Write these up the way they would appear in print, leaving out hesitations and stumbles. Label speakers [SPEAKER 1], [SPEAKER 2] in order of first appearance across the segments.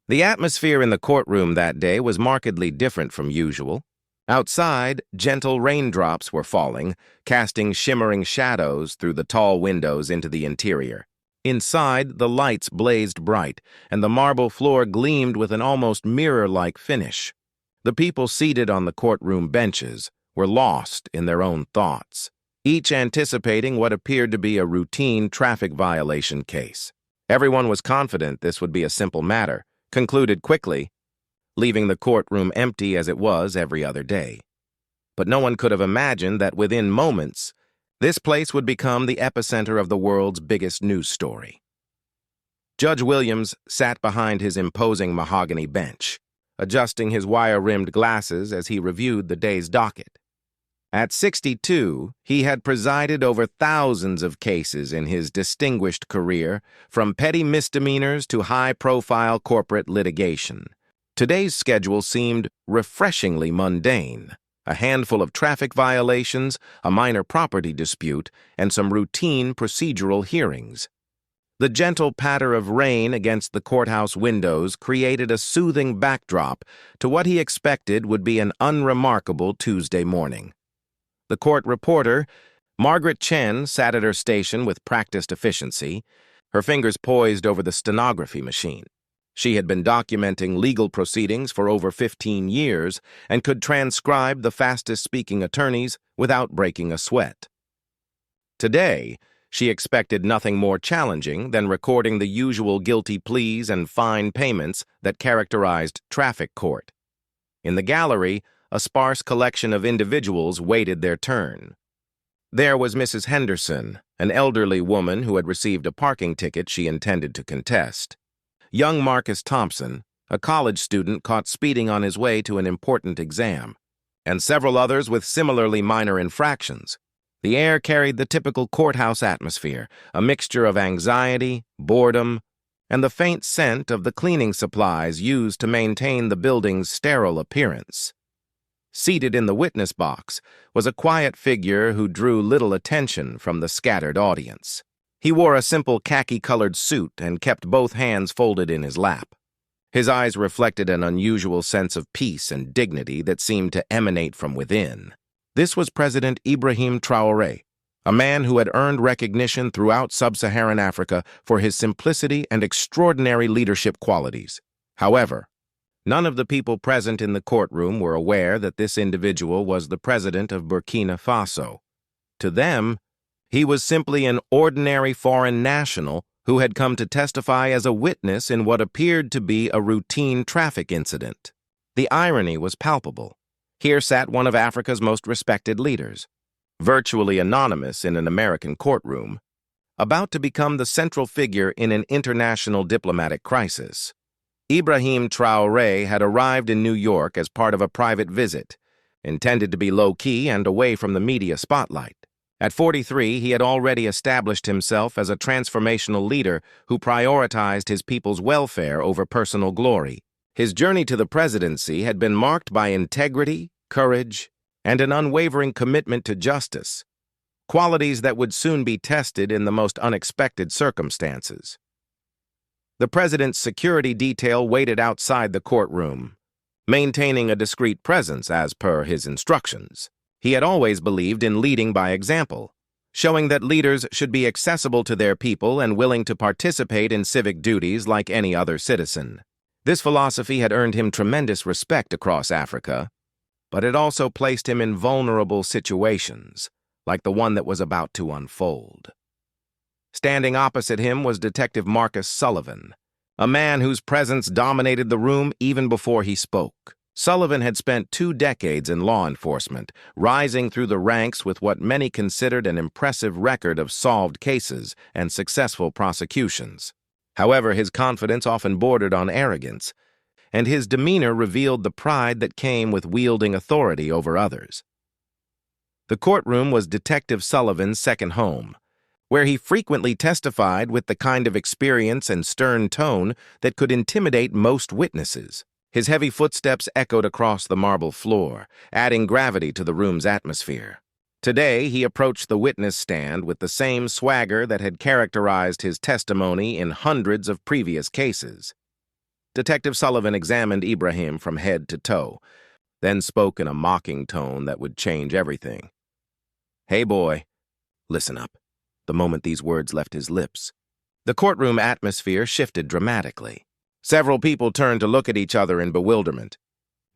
[SPEAKER 1] The atmosphere in the courtroom that day was markedly different from usual. Outside, gentle raindrops were falling, casting shimmering shadows through the tall windows into the interior. Inside, the lights blazed bright, and the marble floor gleamed with an almost mirror-like finish. The people seated on the courtroom benches were lost in their own thoughts, each anticipating what appeared to be a routine traffic violation case. Everyone was confident this would be a simple matter, concluded quickly, leaving the courtroom empty as it was every other day. But no one could have imagined that within moments, this place would become the epicenter of the world's biggest news story. Judge Williams sat behind his imposing mahogany bench, adjusting his wire-rimmed glasses as he reviewed the day's docket. At 62, he had presided over thousands of cases in his distinguished career, from petty misdemeanors to high-profile corporate litigation. Today's schedule seemed refreshingly mundane: a handful of traffic violations, a minor property dispute, and some routine procedural hearings. The gentle patter of rain against the courthouse windows created a soothing backdrop to what he expected would be an unremarkable Tuesday morning. The court reporter, Margaret Chen, sat at her station with practiced efficiency, her fingers poised over the stenography machine. She had been documenting legal proceedings for over 15 years and could transcribe the fastest-speaking attorneys without breaking a sweat. Today, she expected nothing more challenging than recording the usual guilty pleas and fine payments that characterized traffic court. In the gallery, a sparse collection of individuals waited their turn. There was Mrs. Henderson, an elderly woman who had received a parking ticket she intended to contest. Young Marcus Thompson, a college student caught speeding on his way to an important exam, and several others with similarly minor infractions. The air carried the typical courthouse atmosphere, a mixture of anxiety, boredom, and the faint scent of the cleaning supplies used to maintain the building's sterile appearance. Seated in the witness box was a quiet figure who drew little attention from the scattered audience. He wore a simple khaki-colored suit and kept both hands folded in his lap. His eyes reflected an unusual sense of peace and dignity that seemed to emanate from within. This was President Ibrahim Traoré, a man who had earned recognition throughout sub-Saharan Africa for his simplicity and extraordinary leadership qualities. However, none of the people present in the courtroom were aware that this individual was the president of Burkina Faso. To them, he was simply an ordinary foreign national who had come to testify as a witness in what appeared to be a routine traffic incident. The irony was palpable. Here sat one of Africa's most respected leaders, virtually anonymous in an American courtroom, about to become the central figure in an international diplomatic crisis. Ibrahim Traoré had arrived in New York as part of a private visit, intended to be low-key and away from the media spotlight. At 43, he had already established himself as a transformational leader who prioritized his people's welfare over personal glory. His journey to the presidency had been marked by integrity, courage, and an unwavering commitment to justice, qualities that would soon be tested in the most unexpected circumstances. The president's security detail waited outside the courtroom, maintaining a discreet presence as per his instructions. He had always believed in leading by example, showing that leaders should be accessible to their people and willing to participate in civic duties like any other citizen. This philosophy had earned him tremendous respect across Africa, but it also placed him in vulnerable situations, like the one that was about to unfold. Standing opposite him was Detective Marcus Sullivan, a man whose presence dominated the room even before he spoke. Sullivan had spent 2 decades in law enforcement, rising through the ranks with what many considered an impressive record of solved cases and successful prosecutions. However, his confidence often bordered on arrogance, and his demeanor revealed the pride that came with wielding authority over others. The courtroom was Detective Sullivan's second home, where he frequently testified with the kind of experience and stern tone that could intimidate most witnesses. His heavy footsteps echoed across the marble floor, adding gravity to the room's atmosphere. Today, he approached the witness stand with the same swagger that had characterized his testimony in hundreds of previous cases. Detective Sullivan examined Ibrahim from head to toe, then spoke in a mocking tone that would change everything. "Hey, boy, listen up." The moment these words left his lips, the courtroom atmosphere shifted dramatically. Several people turned to look at each other in bewilderment.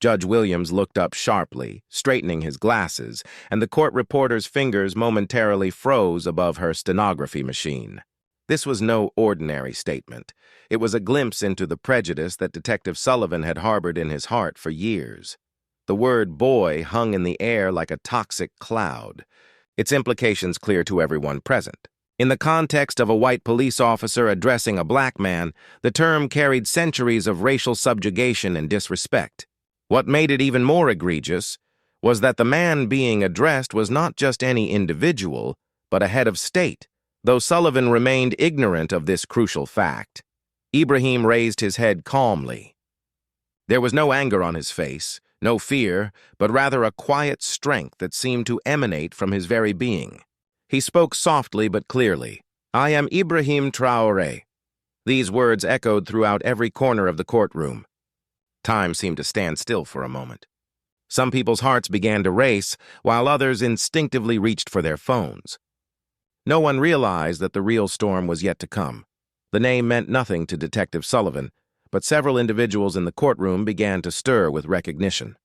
[SPEAKER 1] Judge Williams looked up sharply, straightening his glasses, and the court reporter's fingers momentarily froze above her stenography machine. This was no ordinary statement. It was a glimpse into the prejudice that Detective Sullivan had harbored in his heart for years. The word boy hung in the air like a toxic cloud, its implications clear to everyone present. In the context of a white police officer addressing a black man, the term carried centuries of racial subjugation and disrespect. What made it even more egregious was that the man being addressed was not just any individual, but a head of state, though Sullivan remained ignorant of this crucial fact. Ibrahim raised his head calmly. There was no anger on his face, no fear, but rather a quiet strength that seemed to emanate from his very being. He spoke softly but clearly. "I am Ibrahim Traoré." These words echoed throughout every corner of the courtroom. Time seemed to stand still for a moment. Some people's hearts began to race, while others instinctively reached for their phones. No one realized that the real storm was yet to come. The name meant nothing to Detective Sullivan, but several individuals in the courtroom began to stir with recognition.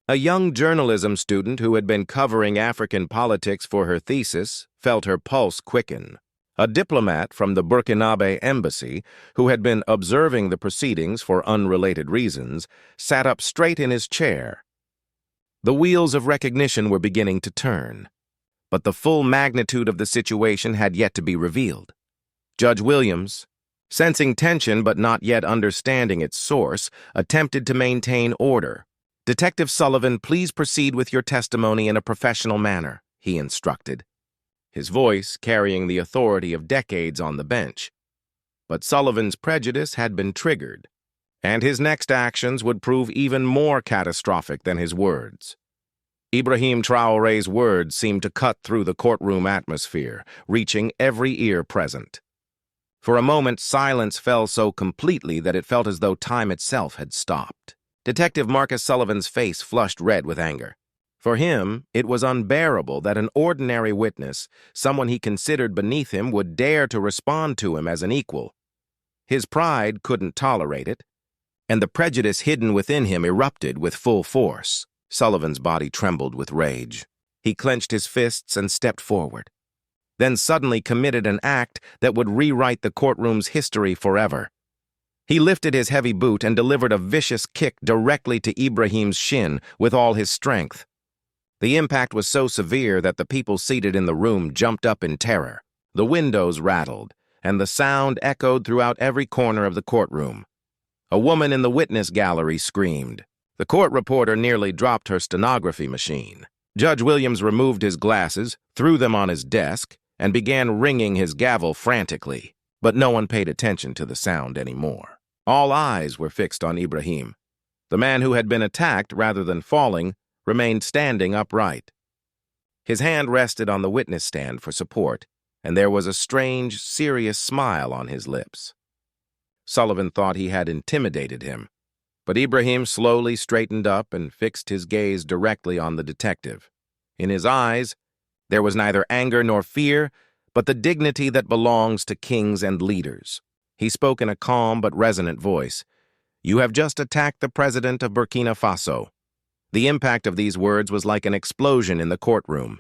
[SPEAKER 1] A young journalism student who had been covering African politics for her thesis felt her pulse quicken. A diplomat from the Burkinabe embassy, who had been observing the proceedings for unrelated reasons, sat up straight in his chair. The wheels of recognition were beginning to turn, but the full magnitude of the situation had yet to be revealed. Judge Williams, sensing tension but not yet understanding its source, attempted to maintain order. "Detective Sullivan, please proceed with your testimony in a professional manner," he instructed, his voice carrying the authority of decades on the bench. But Sullivan's prejudice had been triggered, and his next actions would prove even more catastrophic than his words. Ibrahim Traoré's words seemed to cut through the courtroom atmosphere, reaching every ear present. For a moment, silence fell so completely that it felt as though time itself had stopped. Detective Marcus Sullivan's face flushed red with anger. For him, it was unbearable that an ordinary witness, someone he considered beneath him, would dare to respond to him as an equal. His pride couldn't tolerate it, and the prejudice hidden within him erupted with full force. Sullivan's body trembled with rage. He clenched his fists and stepped forward, then suddenly committed an act that would rewrite the courtroom's history forever. He lifted his heavy boot and delivered a vicious kick directly to Ibrahim's shin with all his strength. The impact was so severe that the people seated in the room jumped up in terror. The windows rattled, and the sound echoed throughout every corner of the courtroom. A woman in the witness gallery screamed. The court reporter nearly dropped her stenography machine. Judge Williams removed his glasses, threw them on his desk, and began ringing his gavel frantically. But no one paid attention to the sound anymore. All eyes were fixed on Ibrahim. The man who had been attacked rather than falling remained standing upright. His hand rested on the witness stand for support, and there was a strange, serious smile on his lips. Sullivan thought he had intimidated him, but Ibrahim slowly straightened up and fixed his gaze directly on the detective. In his eyes, there was neither anger nor fear, but the dignity that belongs to kings and leaders. He spoke in a calm but resonant voice. "You have just attacked the president of Burkina Faso." The impact of these words was like an explosion in the courtroom.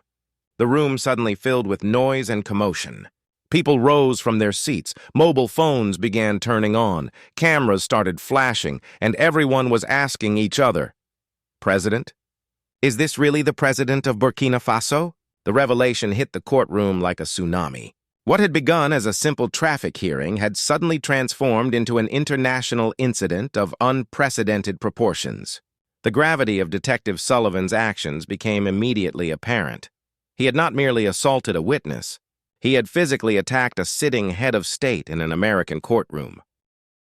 [SPEAKER 1] The room suddenly filled with noise and commotion. People rose from their seats, mobile phones began turning on, cameras started flashing, and everyone was asking each other, "President? Is this really the president of Burkina Faso?" The revelation hit the courtroom like a tsunami. What had begun as a simple traffic hearing had suddenly transformed into an international incident of unprecedented proportions. The gravity of Detective Sullivan's actions became immediately apparent. He had not merely assaulted a witness. He had physically attacked a sitting head of state in an American courtroom.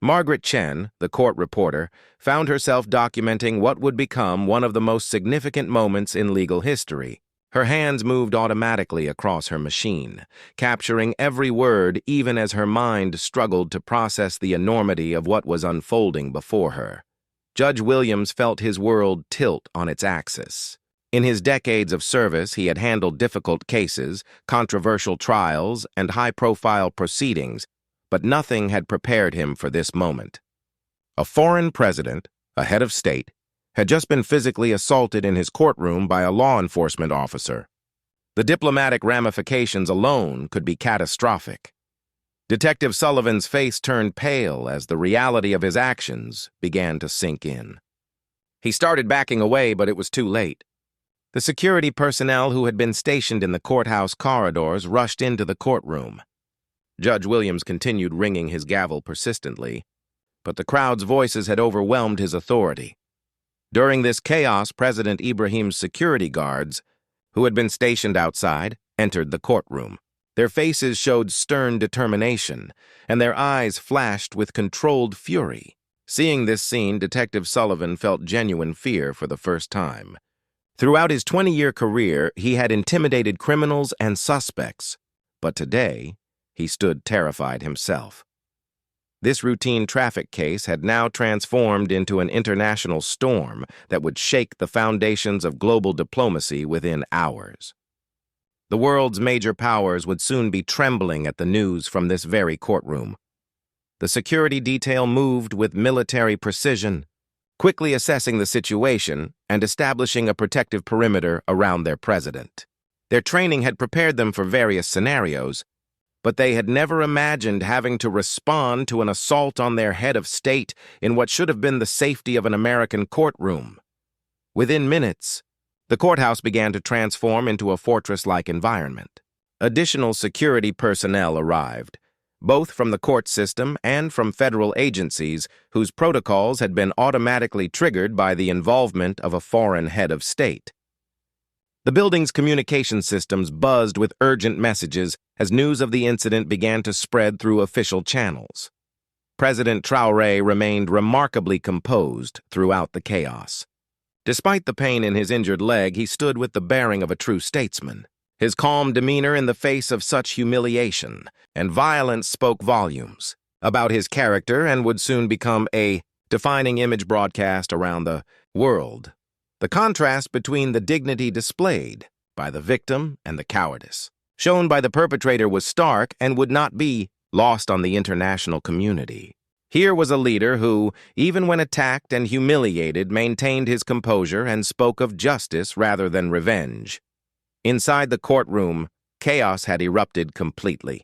[SPEAKER 1] Margaret Chen, the court reporter, found herself documenting what would become one of the most significant moments in legal history. Her hands moved automatically across her machine, capturing every word even as her mind struggled to process the enormity of what was unfolding before her. Judge Williams felt his world tilt on its axis. In his decades of service, he had handled difficult cases, controversial trials, and high-profile proceedings, but nothing had prepared him for this moment. A foreign president, a head of state, had just been physically assaulted in his courtroom by a law enforcement officer. The diplomatic ramifications alone could be catastrophic. Detective Sullivan's face turned pale as the reality of his actions began to sink in. He started backing away, but it was too late. The security personnel who had been stationed in the courthouse corridors rushed into the courtroom. Judge Williams continued ringing his gavel persistently, but the crowd's voices had overwhelmed his authority. During this chaos, President Ibrahim's security guards, who had been stationed outside, entered the courtroom. Their faces showed stern determination, and their eyes flashed with controlled fury. Seeing this scene, Detective Sullivan felt genuine fear for the first time. Throughout his 20-year career, he had intimidated criminals and suspects, but today, he stood terrified himself. This routine traffic case had now transformed into an international storm that would shake the foundations of global diplomacy within hours. The world's major powers would soon be trembling at the news from this very courtroom. The security detail moved with military precision, quickly assessing the situation and establishing a protective perimeter around their president. Their training had prepared them for various scenarios, but they had never imagined having to respond to an assault on their head of state in what should have been the safety of an American courtroom. Within minutes, the courthouse began to transform into a fortress-like environment. Additional security personnel arrived, both from the court system and from federal agencies whose protocols had been automatically triggered by the involvement of a foreign head of state. The building's communication systems buzzed with urgent messages as news of the incident began to spread through official channels. President Traoré remained remarkably composed throughout the chaos. Despite the pain in his injured leg, he stood with the bearing of a true statesman. His calm demeanor in the face of such humiliation and violence spoke volumes about his character and would soon become a defining image broadcast around the world. The contrast between the dignity displayed by the victim and the cowardice shown by the perpetrator was stark and would not be lost on the international community. Here was a leader who, even when attacked and humiliated, maintained his composure and spoke of justice rather than revenge. Inside the courtroom, chaos had erupted completely.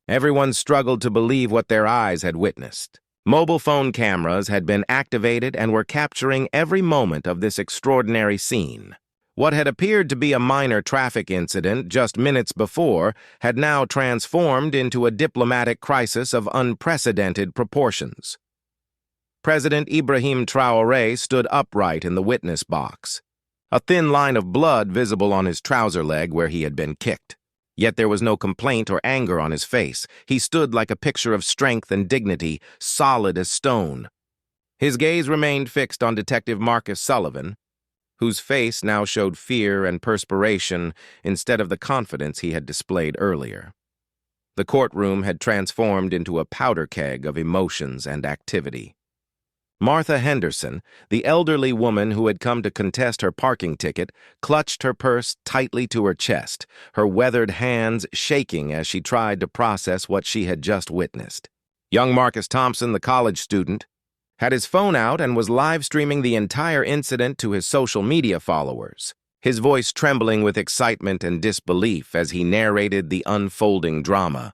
[SPEAKER 1] Everyone struggled to believe what their eyes had witnessed. Mobile phone cameras had been activated and were capturing every moment of this extraordinary scene. What had appeared to be a minor traffic incident just minutes before had now transformed into a diplomatic crisis of unprecedented proportions. President Ibrahim Traoré stood upright in the witness box, a thin line of blood visible on his trouser leg where he had been kicked. Yet there was no complaint or anger on his face. He stood like a picture of strength and dignity, solid as stone. His gaze remained fixed on Detective Marcus Sullivan, whose face now showed fear and perspiration instead of the confidence he had displayed earlier. The courtroom had transformed into a powder keg of emotions and activity. Martha Henderson, the elderly woman who had come to contest her parking ticket, clutched her purse tightly to her chest, her weathered hands shaking as she tried to process what she had just witnessed. Young Marcus Thompson, the college student, had his phone out and was live-streaming the entire incident to his social media followers, his voice trembling with excitement and disbelief as he narrated the unfolding drama.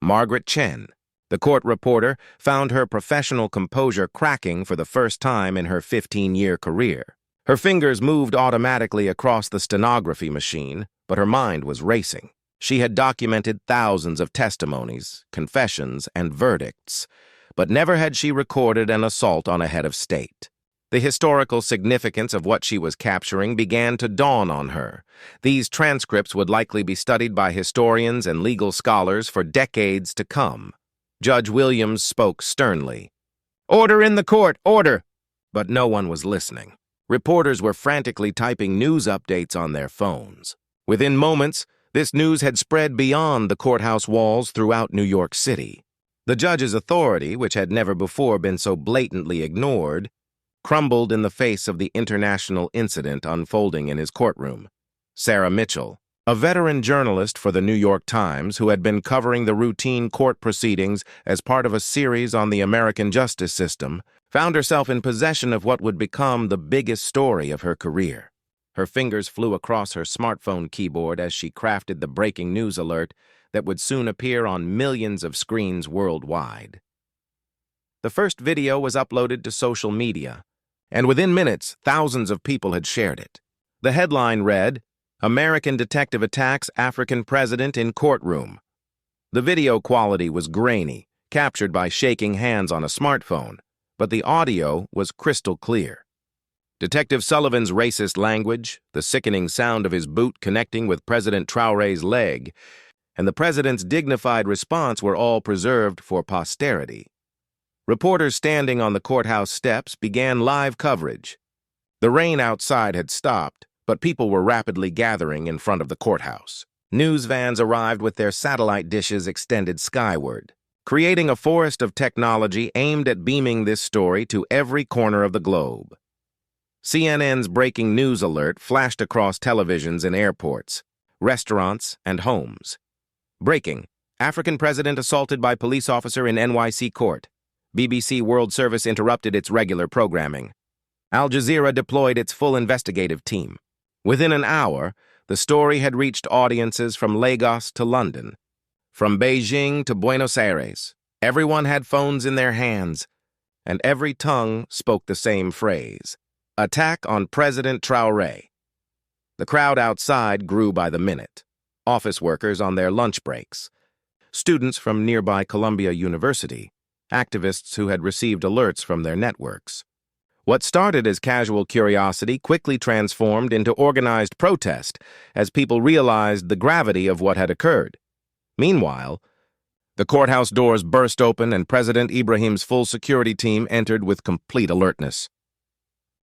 [SPEAKER 1] Margaret Chen, the court reporter, found her professional composure cracking for the first time in her 15-year career. Her fingers moved automatically across the stenography machine, but her mind was racing. She had documented thousands of testimonies, confessions, and verdicts, but never had she recorded an assault on a head of state. The historical significance of what she was capturing began to dawn on her. These transcripts would likely be studied by historians and legal scholars for decades to come. Judge Williams spoke sternly. "Order in the court, order!" But no one was listening. Reporters were frantically typing news updates on their phones. Within moments, this news had spread beyond the courthouse walls throughout New York City. The judge's authority, which had never before been so blatantly ignored, crumbled in the face of the international incident unfolding in his courtroom. Sarah Mitchell, a veteran journalist for the New York Times who had been covering the routine court proceedings as part of a series on the American justice system, found herself in possession of what would become the biggest story of her career. Her fingers flew across her smartphone keyboard as she crafted the breaking news alert that would soon appear on millions of screens worldwide. The first video was uploaded to social media, and within minutes, thousands of people had shared it. The headline read, "American Detective Attacks African President in Courtroom." The video quality was grainy, captured by shaking hands on a smartphone, but the audio was crystal clear. Detective Sullivan's racist language, the sickening sound of his boot connecting with President Traoré's leg, and the president's dignified response were all preserved for posterity. Reporters standing on the courthouse steps began live coverage. The rain outside had stopped, but people were rapidly gathering in front of the courthouse. News vans arrived with their satellite dishes extended skyward, creating a forest of technology aimed at beaming this story to every corner of the globe. CNN's breaking news alert flashed across televisions in airports, restaurants, and homes. Breaking: African president assaulted by police officer in NYC court. BBC World Service interrupted its regular programming. Al Jazeera deployed its full investigative team. Within an hour, the story had reached audiences from Lagos to London, from Beijing to Buenos Aires. Everyone had phones in their hands, and every tongue spoke the same phrase: "Attack on President Traoré." The crowd outside grew by the minute. Office workers on their lunch breaks, students from nearby Columbia University, activists who had received alerts from their networks. What started as casual curiosity quickly transformed into organized protest as people realized the gravity of what had occurred. Meanwhile, the courthouse doors burst open and President Ibrahim's full security team entered with complete alertness.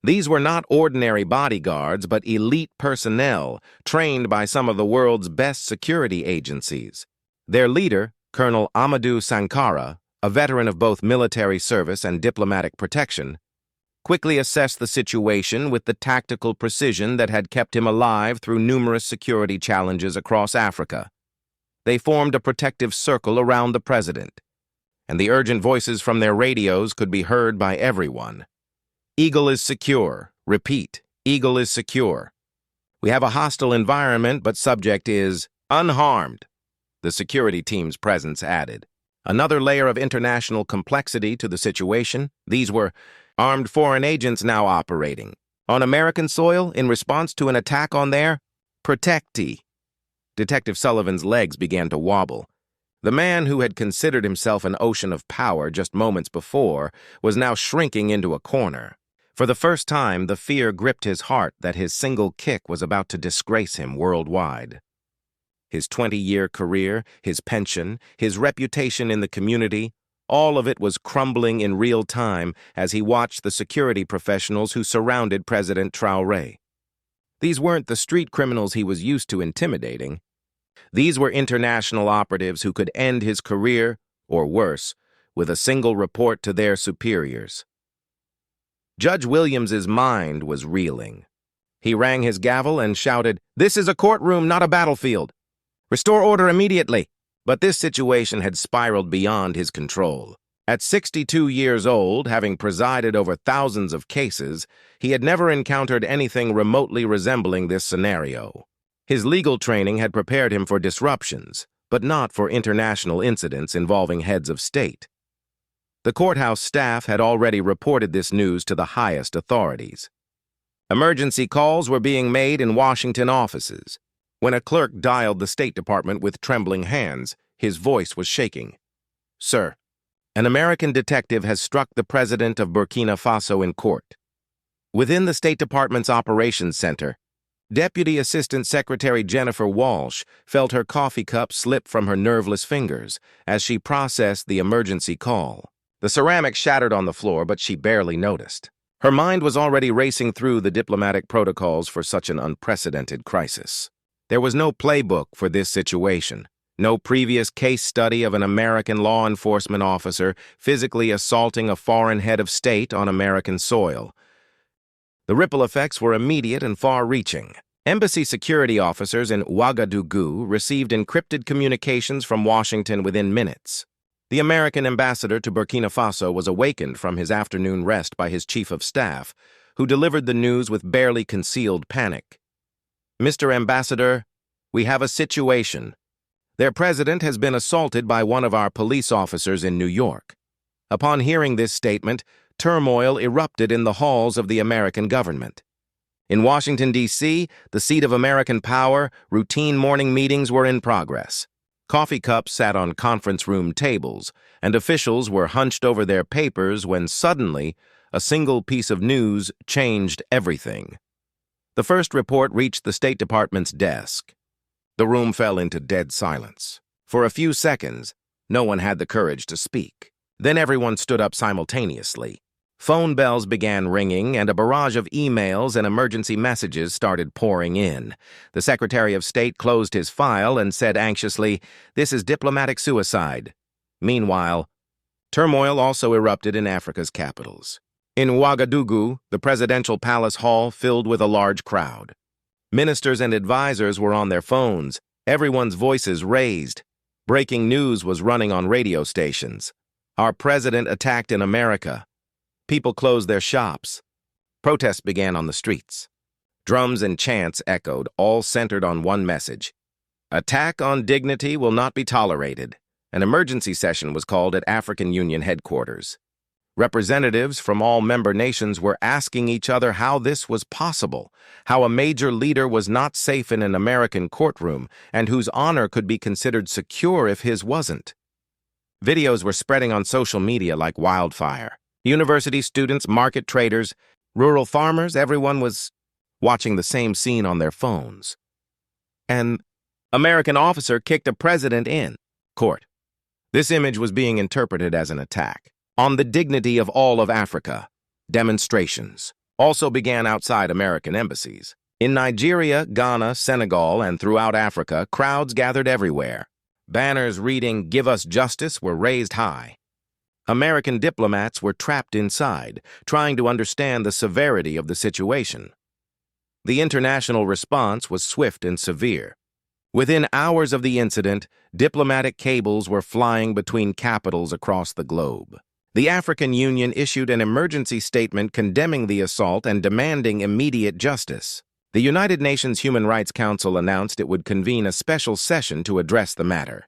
[SPEAKER 1] These were not ordinary bodyguards, but elite personnel trained by some of the world's best security agencies. Their leader, Colonel Amadou Sankara, a veteran of both military service and diplomatic protection, quickly assessed the situation with the tactical precision that had kept him alive through numerous security challenges across Africa. They formed a protective circle around the president, and the urgent voices from their radios could be heard by everyone. "Eagle is secure. Repeat, Eagle is secure. We have a hostile environment, but subject is unharmed," the security team's presence added. Another layer of international complexity to the situation. These were armed foreign agents now operating on American soil in response to an attack on their protectee. Detective Sullivan's legs began to wobble. The man who had considered himself an ocean of power just moments before was now shrinking into a corner. For the first time, the fear gripped his heart that his single kick was about to disgrace him worldwide. His 20-year career, his pension, his reputation in the community, all of it was crumbling in real time as he watched the security professionals who surrounded President Traoré. These weren't the street criminals he was used to intimidating. These were international operatives who could end his career, or worse, with a single report to their superiors. Judge Williams's mind was reeling. He rang his gavel and shouted, "This is a courtroom, not a battlefield. Restore order immediately." But this situation had spiraled beyond his control. At 62 years old, having presided over thousands of cases, he had never encountered anything remotely resembling this scenario. His legal training had prepared him for disruptions, but not for international incidents involving heads of state. The courthouse staff had already reported this news to the highest authorities. Emergency calls were being made in Washington offices. When a clerk dialed the State Department with trembling hands, his voice was shaking. "Sir, an American detective has struck the president of Burkina Faso in court." Within the State Department's operations center, Deputy Assistant Secretary Jennifer Walsh felt her coffee cup slip from her nerveless fingers as she processed the emergency call. The ceramic shattered on the floor, but she barely noticed. Her mind was already racing through the diplomatic protocols for such an unprecedented crisis. There was no playbook for this situation, no previous case study of an American law enforcement officer physically assaulting a foreign head of state on American soil. The ripple effects were immediate and far-reaching. Embassy security officers in Ouagadougou received encrypted communications from Washington within minutes. The American ambassador to Burkina Faso was awakened from his afternoon rest by his chief of staff, who delivered the news with barely concealed panic. "Mr. Ambassador, we have a situation. Their president has been assaulted by one of our police officers in New York." Upon hearing this statement, turmoil erupted in the halls of the American government. In Washington, D.C., the seat of American power, routine morning meetings were in progress. Coffee cups sat on conference room tables, and officials were hunched over their papers when suddenly a single piece of news changed everything. The first report reached the State Department's desk. The room fell into dead silence. For a few seconds, no one had the courage to speak. Then everyone stood up simultaneously. Phone bells began ringing, and a barrage of emails and emergency messages started pouring in. The Secretary of State closed his file and said anxiously, "This is diplomatic suicide." Meanwhile, turmoil also erupted in Africa's capitals. In Ouagadougou, the presidential palace hall filled with a large crowd. Ministers and advisors were on their phones, everyone's voices raised. Breaking news was running on radio stations. "Our president attacked in America." People closed their shops. Protests began on the streets. Drums and chants echoed, all centered on one message: "Attack on dignity will not be tolerated." An emergency session was called at African Union headquarters. Representatives from all member nations were asking each other how this was possible, how a major leader was not safe in an American courtroom, and whose honor could be considered secure if his wasn't. Videos were spreading on social media like wildfire. University students, market traders, rural farmers, everyone was watching the same scene on their phones. An American officer kicked a president in court. This image was being interpreted as an attack on the dignity of all of Africa. Demonstrations also began outside American embassies. In Nigeria, Ghana, Senegal, and throughout Africa, crowds gathered everywhere. Banners reading "Give us justice" were raised high. American diplomats were trapped inside, trying to understand the severity of the situation. The international response was swift and severe. Within hours of the incident, diplomatic cables were flying between capitals across the globe. The African Union issued an emergency statement condemning the assault and demanding immediate justice. The United Nations Human Rights Council announced it would convene a special session to address the matter.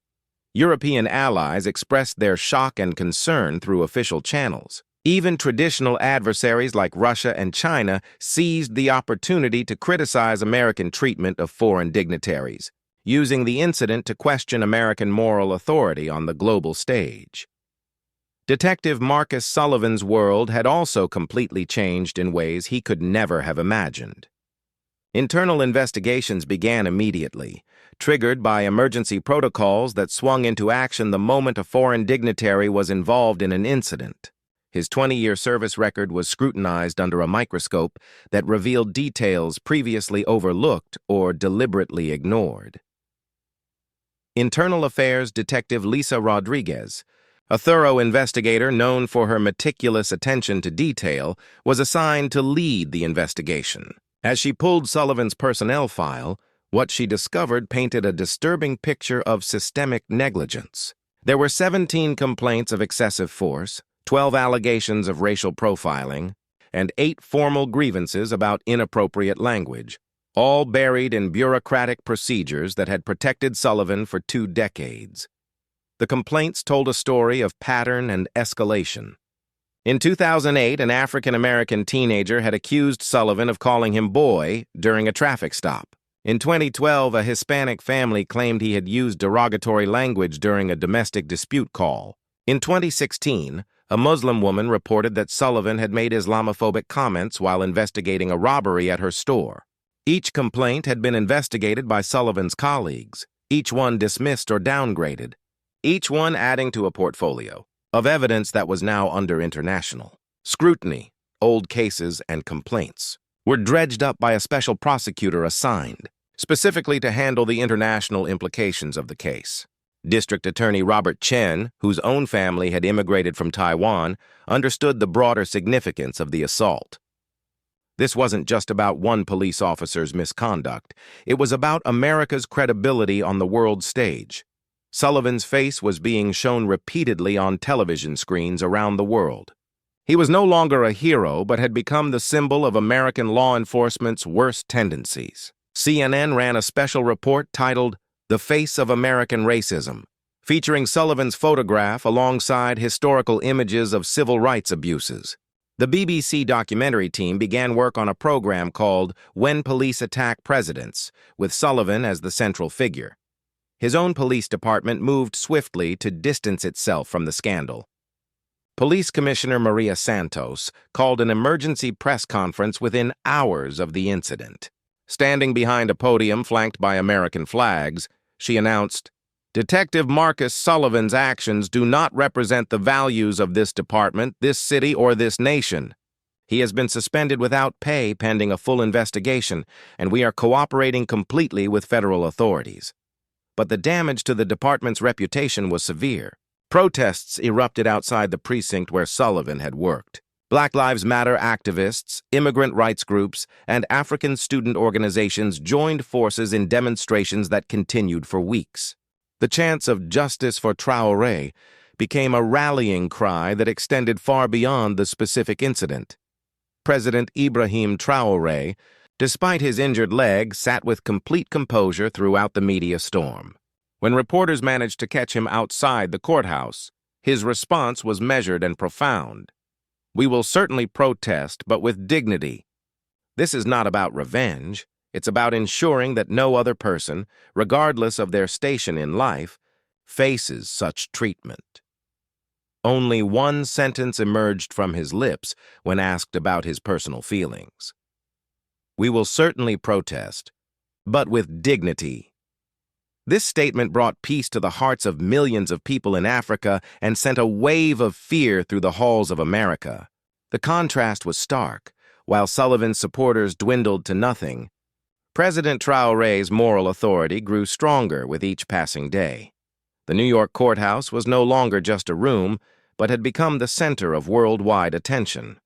[SPEAKER 1] European allies expressed their shock and concern through official channels. Even traditional adversaries like Russia and China seized the opportunity to criticize American treatment of foreign dignitaries, using the incident to question American moral authority on the global stage. Detective Marcus Sullivan's world had also completely changed in ways he could never have imagined. Internal investigations began immediately, triggered by emergency protocols that swung into action the moment a foreign dignitary was involved in an incident. His 20-year service record was scrutinized under a microscope that revealed details previously overlooked or deliberately ignored. Internal Affairs Detective Lisa Rodriguez, a thorough investigator known for her meticulous attention to detail, was assigned to lead the investigation. As she pulled Sullivan's personnel file, what she discovered painted a disturbing picture of systemic negligence. There were 17 complaints of excessive force, 12 allegations of racial profiling, and 8 formal grievances about inappropriate language, all buried in bureaucratic procedures that had protected Sullivan for 2 decades. The complaints told a story of pattern and escalation. In 2008, an African-American teenager had accused Sullivan of calling him boy during a traffic stop. In 2012, a Hispanic family claimed he had used derogatory language during a domestic dispute call. In 2016, a Muslim woman reported that Sullivan had made Islamophobic comments while investigating a robbery at her store. Each complaint had been investigated by Sullivan's colleagues, each one dismissed or downgraded, each one adding to a portfolio of evidence that was now under international scrutiny. Old cases and complaints were dredged up by a special prosecutor assigned specifically to handle the international implications of the case. District Attorney Robert Chen, whose own family had immigrated from Taiwan, understood the broader significance of the assault. This wasn't just about one police officer's misconduct. It was about America's credibility on the world stage. Sullivan's face was being shown repeatedly on television screens around the world. He was no longer a hero, but had become the symbol of American law enforcement's worst tendencies. CNN ran a special report titled "The Face of American Racism," featuring Sullivan's photograph alongside historical images of civil rights abuses. The BBC documentary team began work on a program called "When Police Attack Presidents," with Sullivan as the central figure. His own police department moved swiftly to distance itself from the scandal. Police Commissioner Maria Santos called an emergency press conference within hours of the incident. Standing behind a podium flanked by American flags, she announced, "Detective Marcus Sullivan's actions do not represent the values of this department, this city, or this nation. He has been suspended without pay pending a full investigation, and we are cooperating completely with federal authorities." But the damage to the department's reputation was severe. Protests erupted outside the precinct where Sullivan had worked. Black Lives Matter activists, immigrant rights groups, and African student organizations joined forces in demonstrations that continued for weeks. The chants of "Justice for Traoré" became a rallying cry that extended far beyond the specific incident. President Ibrahim Traoré, despite his injured leg, sat with complete composure throughout the media storm. When reporters managed to catch him outside the courthouse, his response was measured and profound. "We will certainly protest, but with dignity. This is not about revenge. It's about ensuring that no other person, regardless of their station in life, faces such treatment." Only one sentence emerged from his lips when asked about his personal feelings. "We will certainly protest, but with dignity." This statement brought peace to the hearts of millions of people in Africa and sent a wave of fear through the halls of America. The contrast was stark. While Sullivan's supporters dwindled to nothing, President Traoré's moral authority grew stronger with each passing day. The New York courthouse was no longer just a room, but had become the center of worldwide attention.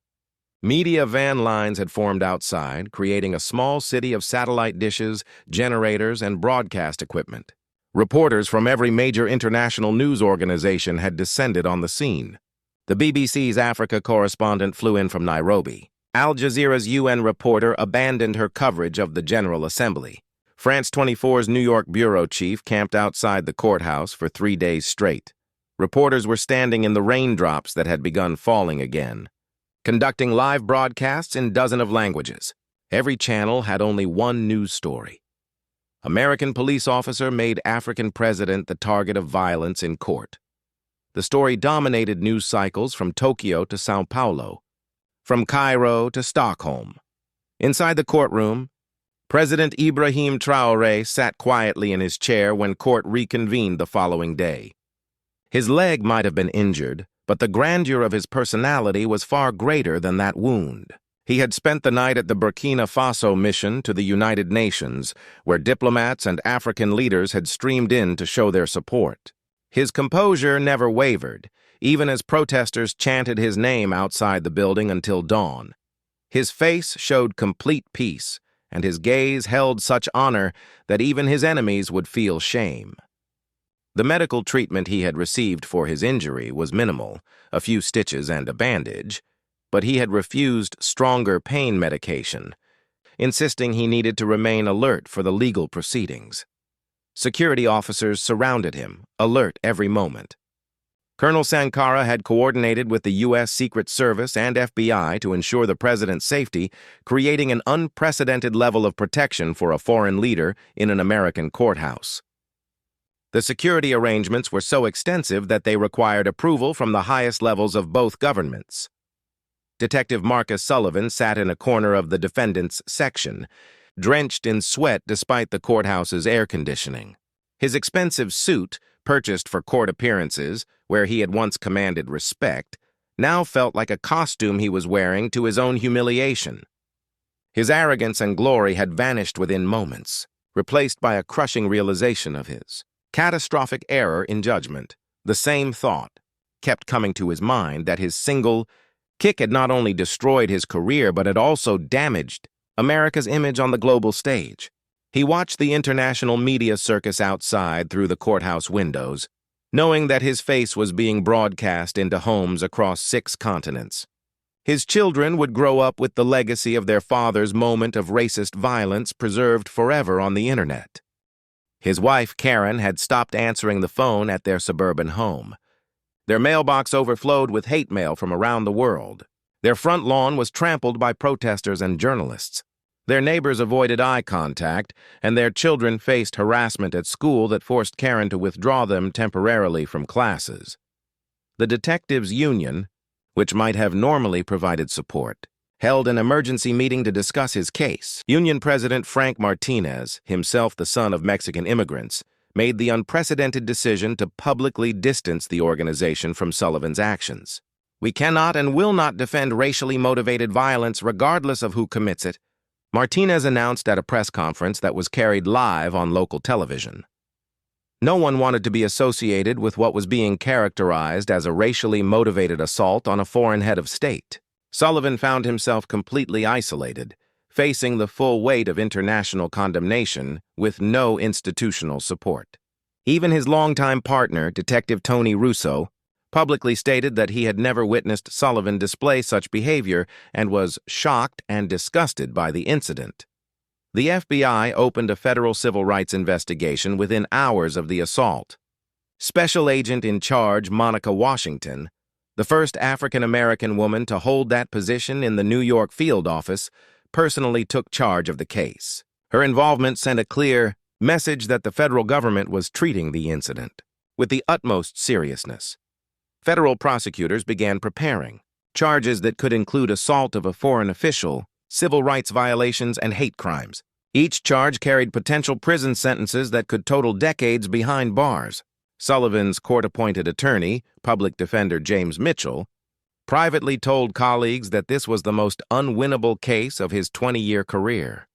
[SPEAKER 1] Media van lines had formed outside, creating a small city of satellite dishes, generators, and broadcast equipment. Reporters from every major international news organization had descended on the scene. The BBC's Africa correspondent flew in from Nairobi. Al Jazeera's UN reporter abandoned her coverage of the General Assembly. France 24's New York bureau chief camped outside the courthouse for 3 days straight. Reporters were standing in the raindrops that had begun falling again, conducting live broadcasts in dozens of languages. Every channel had only one news story. American police officer made African president the target of violence in court. The story dominated news cycles from Tokyo to Sao Paulo, from Cairo to Stockholm. Inside the courtroom, President Ibrahim Traoré sat quietly in his chair when court reconvened the following day. His leg might have been injured, but the grandeur of his personality was far greater than that wound. He had spent the night at the Burkina Faso mission to the United Nations, where diplomats and African leaders had streamed in to show their support. His composure never wavered, even as protesters chanted his name outside the building until dawn. His face showed complete peace, and his gaze held such honor that even his enemies would feel shame. The medical treatment he had received for his injury was minimal, a few stitches and a bandage, but he had refused stronger pain medication, insisting he needed to remain alert for the legal proceedings. Security officers surrounded him, alert every moment. Colonel Sankara had coordinated with the U.S. Secret Service and FBI to ensure the president's safety, creating an unprecedented level of protection for a foreign leader in an American courthouse. The security arrangements were so extensive that they required approval from the highest levels of both governments. Detective Marcus Sullivan sat in a corner of the defendant's section, drenched in sweat despite the courthouse's air conditioning. His expensive suit, purchased for court appearances, where he had once commanded respect, now felt like a costume he was wearing to his own humiliation. His arrogance and glory had vanished within moments. replaced by a crushing realization of his catastrophic error in judgment. The same thought kept coming to his mind that his single kick had not only destroyed his career, but had also damaged America's image on the global stage. He watched the international media circus outside through the courthouse windows, knowing that his face was being broadcast into homes across 6 continents. His children would grow up with the legacy of their father's moment of racist violence preserved forever on the internet. His wife, Karen, had stopped answering the phone at their suburban home. Their mailbox overflowed with hate mail from around the world. Their front lawn was trampled by protesters and journalists. Their neighbors avoided eye contact, and their children faced harassment at school that forced Karen to withdraw them temporarily from classes. The detectives' union, which might have normally provided support, held an emergency meeting to discuss his case. Union President Frank Martinez, himself the son of Mexican immigrants, made the unprecedented decision to publicly distance the organization from Sullivan's actions. "We cannot and will not defend racially motivated violence regardless of who commits it," Martinez announced at a press conference that was carried live on local television. No one wanted to be associated with what was being characterized as a racially motivated assault on a foreign head of state. Sullivan found himself completely isolated, facing the full weight of international condemnation with no institutional support. Even his longtime partner, Detective Tony Russo, publicly stated that he had never witnessed Sullivan display such behavior and was shocked and disgusted by the incident. The FBI opened a federal civil rights investigation within hours of the assault. Special Agent in Charge Monica Washington, the first African-American woman to hold that position in the New York field office, personally took charge of the case. Her involvement sent a clear message that the federal government was treating the incident with the utmost seriousness. Federal prosecutors began preparing charges that could include assault of a foreign official, civil rights violations, and hate crimes. Each charge carried potential prison sentences that could total decades behind bars. Sullivan's court-appointed attorney, public defender James Mitchell, privately told colleagues that this was the most unwinnable case of his 20-year career.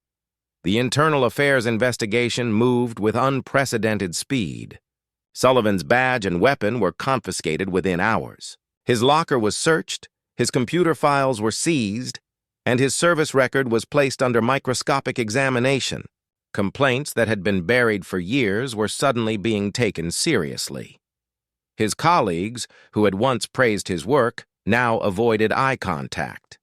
[SPEAKER 1] The internal affairs investigation moved with unprecedented speed. Sullivan's badge and weapon were confiscated within hours. His locker was searched, his computer files were seized, and his service record was placed under microscopic examination. Complaints that had been buried for years were suddenly being taken seriously. His colleagues, who had once praised his work, now avoided eye contact.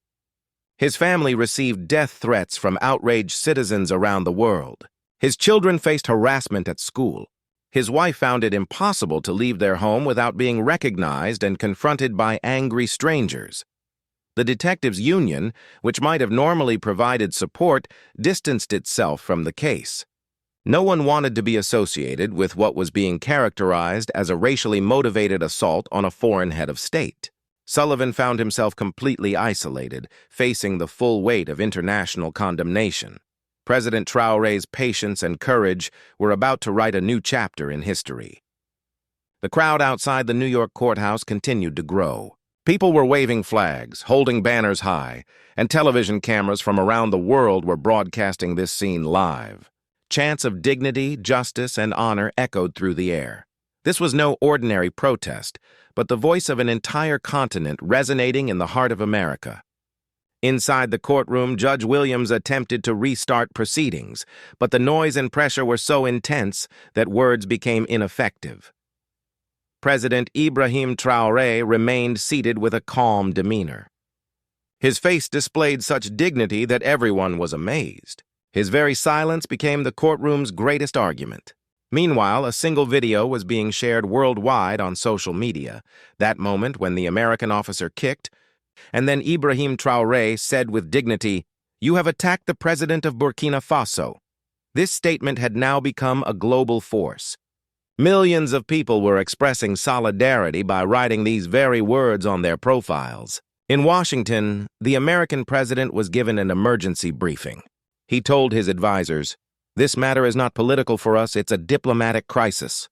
[SPEAKER 1] His family received death threats from outraged citizens around the world. His children faced harassment at school. His wife found it impossible to leave their home without being recognized and confronted by angry strangers. The detectives' union, which might have normally provided support, distanced itself from the case. No one wanted to be associated with what was being characterized as a racially motivated assault on a foreign head of state. Sullivan found himself completely isolated, facing the full weight of international condemnation. President Traoré's patience and courage were about to write a new chapter in history. The crowd outside the New York courthouse continued to grow. People were waving flags, holding banners high, and television cameras from around the world were broadcasting this scene live. Chants of dignity, justice, and honor echoed through the air. This was no ordinary protest, but the voice of an entire continent resonating in the heart of America. Inside the courtroom, Judge Williams attempted to restart proceedings, but the noise and pressure were so intense that words became ineffective. President Ibrahim Traoré remained seated with a calm demeanor. His face displayed such dignity that everyone was amazed. His very silence became the courtroom's greatest argument. Meanwhile, a single video was being shared worldwide on social media, that moment when the American officer kicked, and then Ibrahim Traoré said with dignity, "You have attacked the president of Burkina Faso." This statement had now become a global force. Millions of people were expressing solidarity by writing these very words on their profiles. In Washington, the American president was given an emergency briefing. He told his advisors, "This matter is not political for us, it's a diplomatic crisis.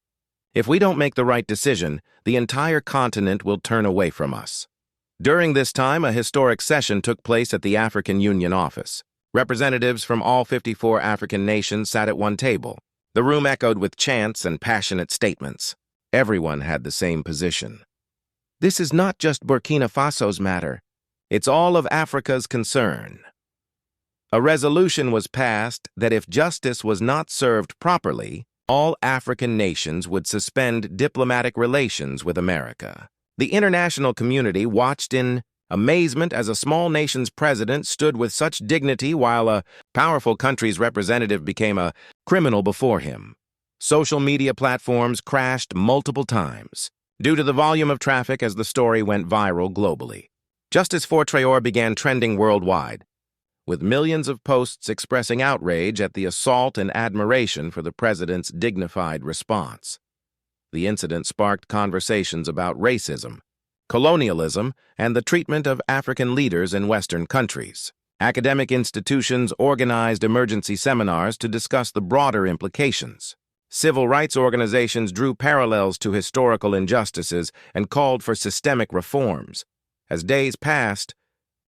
[SPEAKER 1] If we don't make the right decision, the entire continent will turn away from us." During this time, a historic session took place at the African Union office. Representatives from all 54 African nations sat at one table. The room echoed with chants and passionate statements. Everyone had the same position. This is not just Burkina Faso's matter. It's all of Africa's concern. A resolution was passed that if justice was not served properly, all African nations would suspend diplomatic relations with America. The international community watched in amazement as a small nation's president stood with such dignity while a powerful country's representative became a criminal before him. Social media platforms crashed multiple times due to the volume of traffic as the story went viral globally. Justice for Traoré began trending worldwide, with millions of posts expressing outrage at the assault and admiration for the president's dignified response. The incident sparked conversations about racism, colonialism, and the treatment of African leaders in Western countries. Academic institutions organized emergency seminars to discuss the broader implications. Civil rights organizations drew parallels to historical injustices and called for systemic reforms. As days passed,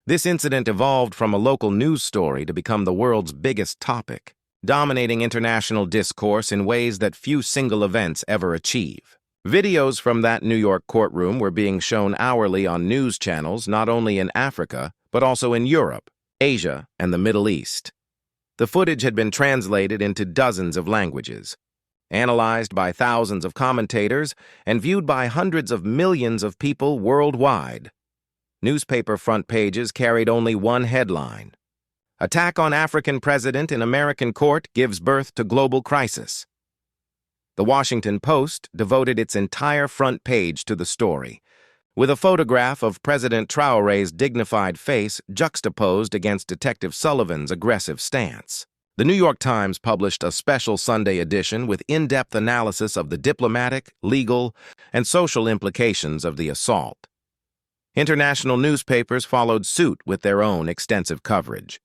[SPEAKER 1] this incident evolved from a local news story to become the world's biggest topic, dominating international discourse in ways that few single events ever achieve. Videos from that New York courtroom were being shown hourly on news channels not only in Africa, but also in Europe, Asia, and the Middle East. The footage had been translated into dozens of languages, analyzed by thousands of commentators, and viewed by hundreds of millions of people worldwide. Newspaper front pages carried only one headline: "Attack on African President in American Court Gives Birth to Global Crisis." The Washington Post devoted its entire front page to the story, with a photograph of President Traoré's dignified face juxtaposed against Detective Sullivan's aggressive stance. The New York Times published a special Sunday edition with in-depth analysis of the diplomatic, legal, and social implications of the assault. International newspapers followed suit with their own extensive coverage.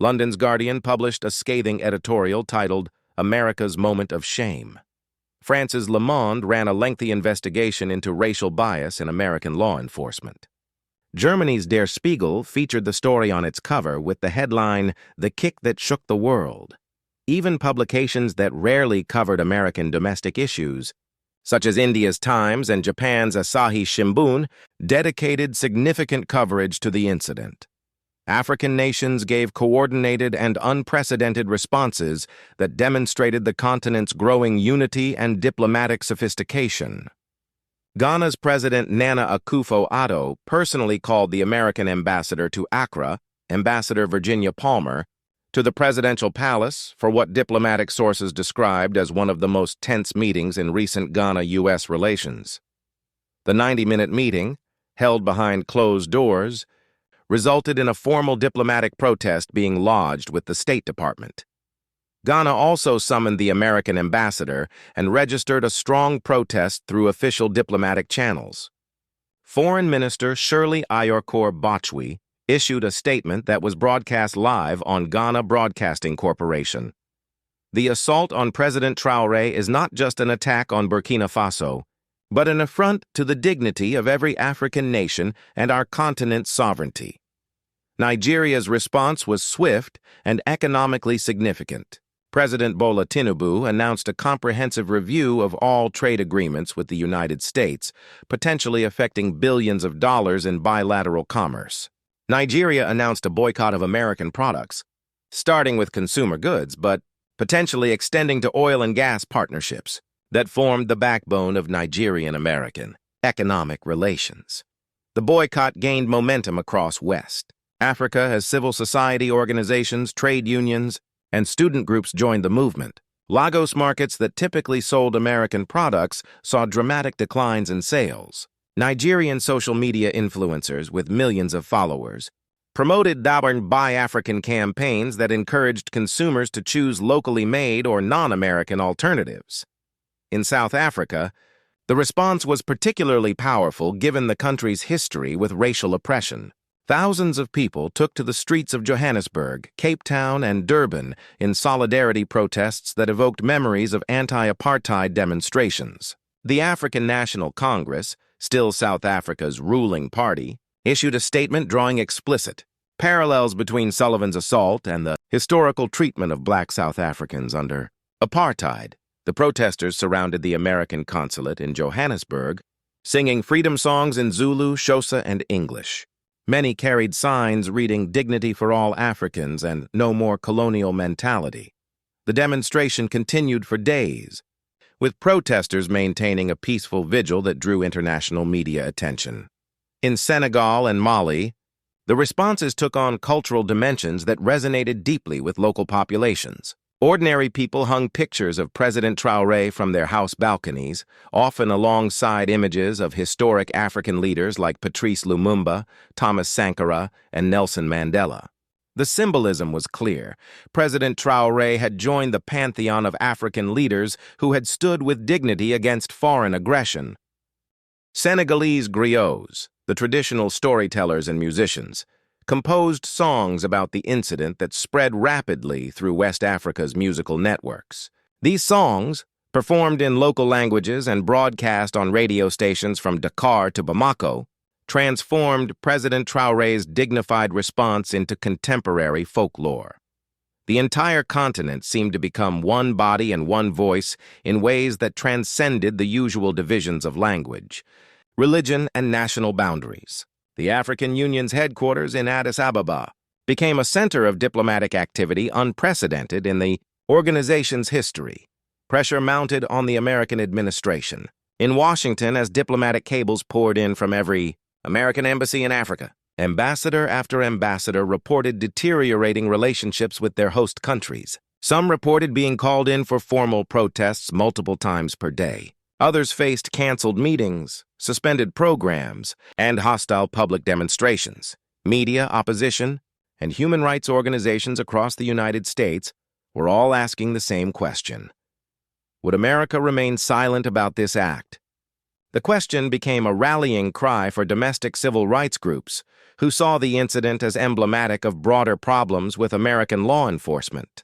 [SPEAKER 1] London's Guardian published a scathing editorial titled "America's Moment of Shame." France's Le Monde ran a lengthy investigation into racial bias in American law enforcement. Germany's Der Spiegel featured the story on its cover with the headline, "The Kick That Shook the World." Even publications that rarely covered American domestic issues, such as India's Times and Japan's Asahi Shimbun, dedicated significant coverage to the incident. African nations gave coordinated and unprecedented responses that demonstrated the continent's growing unity and diplomatic sophistication. Ghana's President Nana Akufo-Addo personally called the American ambassador to Accra, Ambassador Virginia Palmer, to the presidential palace for what diplomatic sources described as one of the most tense meetings in recent Ghana-U.S. relations. The 90-minute meeting, held behind closed doors, resulted in a formal diplomatic protest being lodged with the State Department. Ghana also summoned the American ambassador and registered a strong protest through official diplomatic channels. Foreign Minister Shirley Ayorkor Botchwi issued a statement that was broadcast live on Ghana Broadcasting Corporation. The assault on President Traoré is not just an attack on Burkina Faso, but an affront to the dignity of every African nation and our continent's sovereignty. Nigeria's response was swift and economically significant. President Bola Tinubu announced a comprehensive review of all trade agreements with the United States, potentially affecting billions of dollars in bilateral commerce. Nigeria announced a boycott of American products, starting with consumer goods, but potentially extending to oil and gas partnerships that formed the backbone of Nigerian-American economic relations. The boycott gained momentum across West Africa as civil society organizations, trade unions, and student groups joined the movement. Lagos markets that typically sold American products saw dramatic declines in sales. Nigerian social media influencers with millions of followers promoted Buy African campaigns that encouraged consumers to choose locally made or non-American alternatives. In South Africa, the response was particularly powerful given the country's history with racial oppression. Thousands of people took to the streets of Johannesburg, Cape Town, and Durban in solidarity protests that evoked memories of anti-apartheid demonstrations. The African National Congress, still South Africa's ruling party, issued a statement drawing explicit parallels between Sullivan's assault and the historical treatment of black South Africans under apartheid. The protesters surrounded the American consulate in Johannesburg, singing freedom songs in Zulu, Xhosa, and English. Many carried signs reading "Dignity for all Africans" and "No more colonial mentality." The demonstration continued for days, with protesters maintaining a peaceful vigil that drew international media attention. In Senegal and Mali, the responses took on cultural dimensions that resonated deeply with local populations. Ordinary people hung pictures of President Traoré from their house balconies, often alongside images of historic African leaders like Patrice Lumumba, Thomas Sankara, and Nelson Mandela. The symbolism was clear. President Traoré had joined the pantheon of African leaders who had stood with dignity against foreign aggression. Senegalese griots, the traditional storytellers and musicians, composed songs about the incident that spread rapidly through West Africa's musical networks. These songs, performed in local languages and broadcast on radio stations from Dakar to Bamako, transformed President Traoré's dignified response into contemporary folklore. The entire continent seemed to become one body and one voice in ways that transcended the usual divisions of language, religion, and national boundaries. The African Union's headquarters in Addis Ababa became a center of diplomatic activity unprecedented in the organization's history. Pressure mounted on the American administration. In Washington, as diplomatic cables poured in from every American embassy in Africa, ambassador after ambassador reported deteriorating relationships with their host countries. Some reported being called in for formal protests multiple times per day. Others faced canceled meetings, suspended programs, and hostile public demonstrations. Media, opposition, and human rights organizations across the United States were all asking the same question. Would America remain silent about this act? The question became a rallying cry for domestic civil rights groups who saw the incident as emblematic of broader problems with American law enforcement.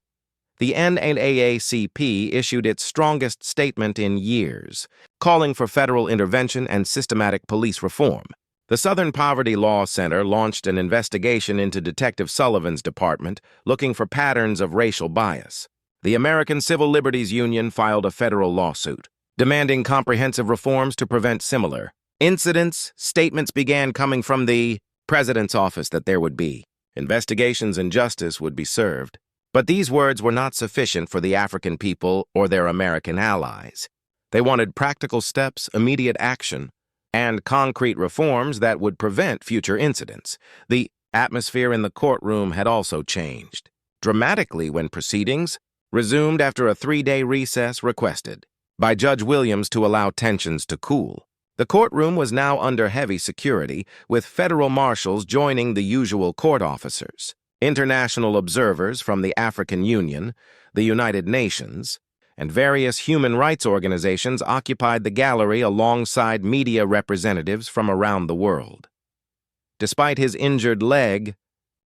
[SPEAKER 1] The NAACP issued its strongest statement in years, calling for federal intervention and systematic police reform. The Southern Poverty Law Center launched an investigation into Detective Sullivan's department, looking for patterns of racial bias. The American Civil Liberties Union filed a federal lawsuit, demanding comprehensive reforms to prevent similar incidents. Statements began coming from the president's office that there would be investigations and justice would be served. But these words were not sufficient for the African people or their American allies. They wanted practical steps, immediate action, and concrete reforms that would prevent future incidents. The atmosphere in the courtroom had also changed dramatically when proceedings resumed after a 3-day recess requested by Judge Williams to allow tensions to cool. The courtroom was now under heavy security, with federal marshals joining the usual court officers. International observers from the African Union, the United Nations, and various human rights organizations occupied the gallery alongside media representatives from around the world. Despite his injured leg,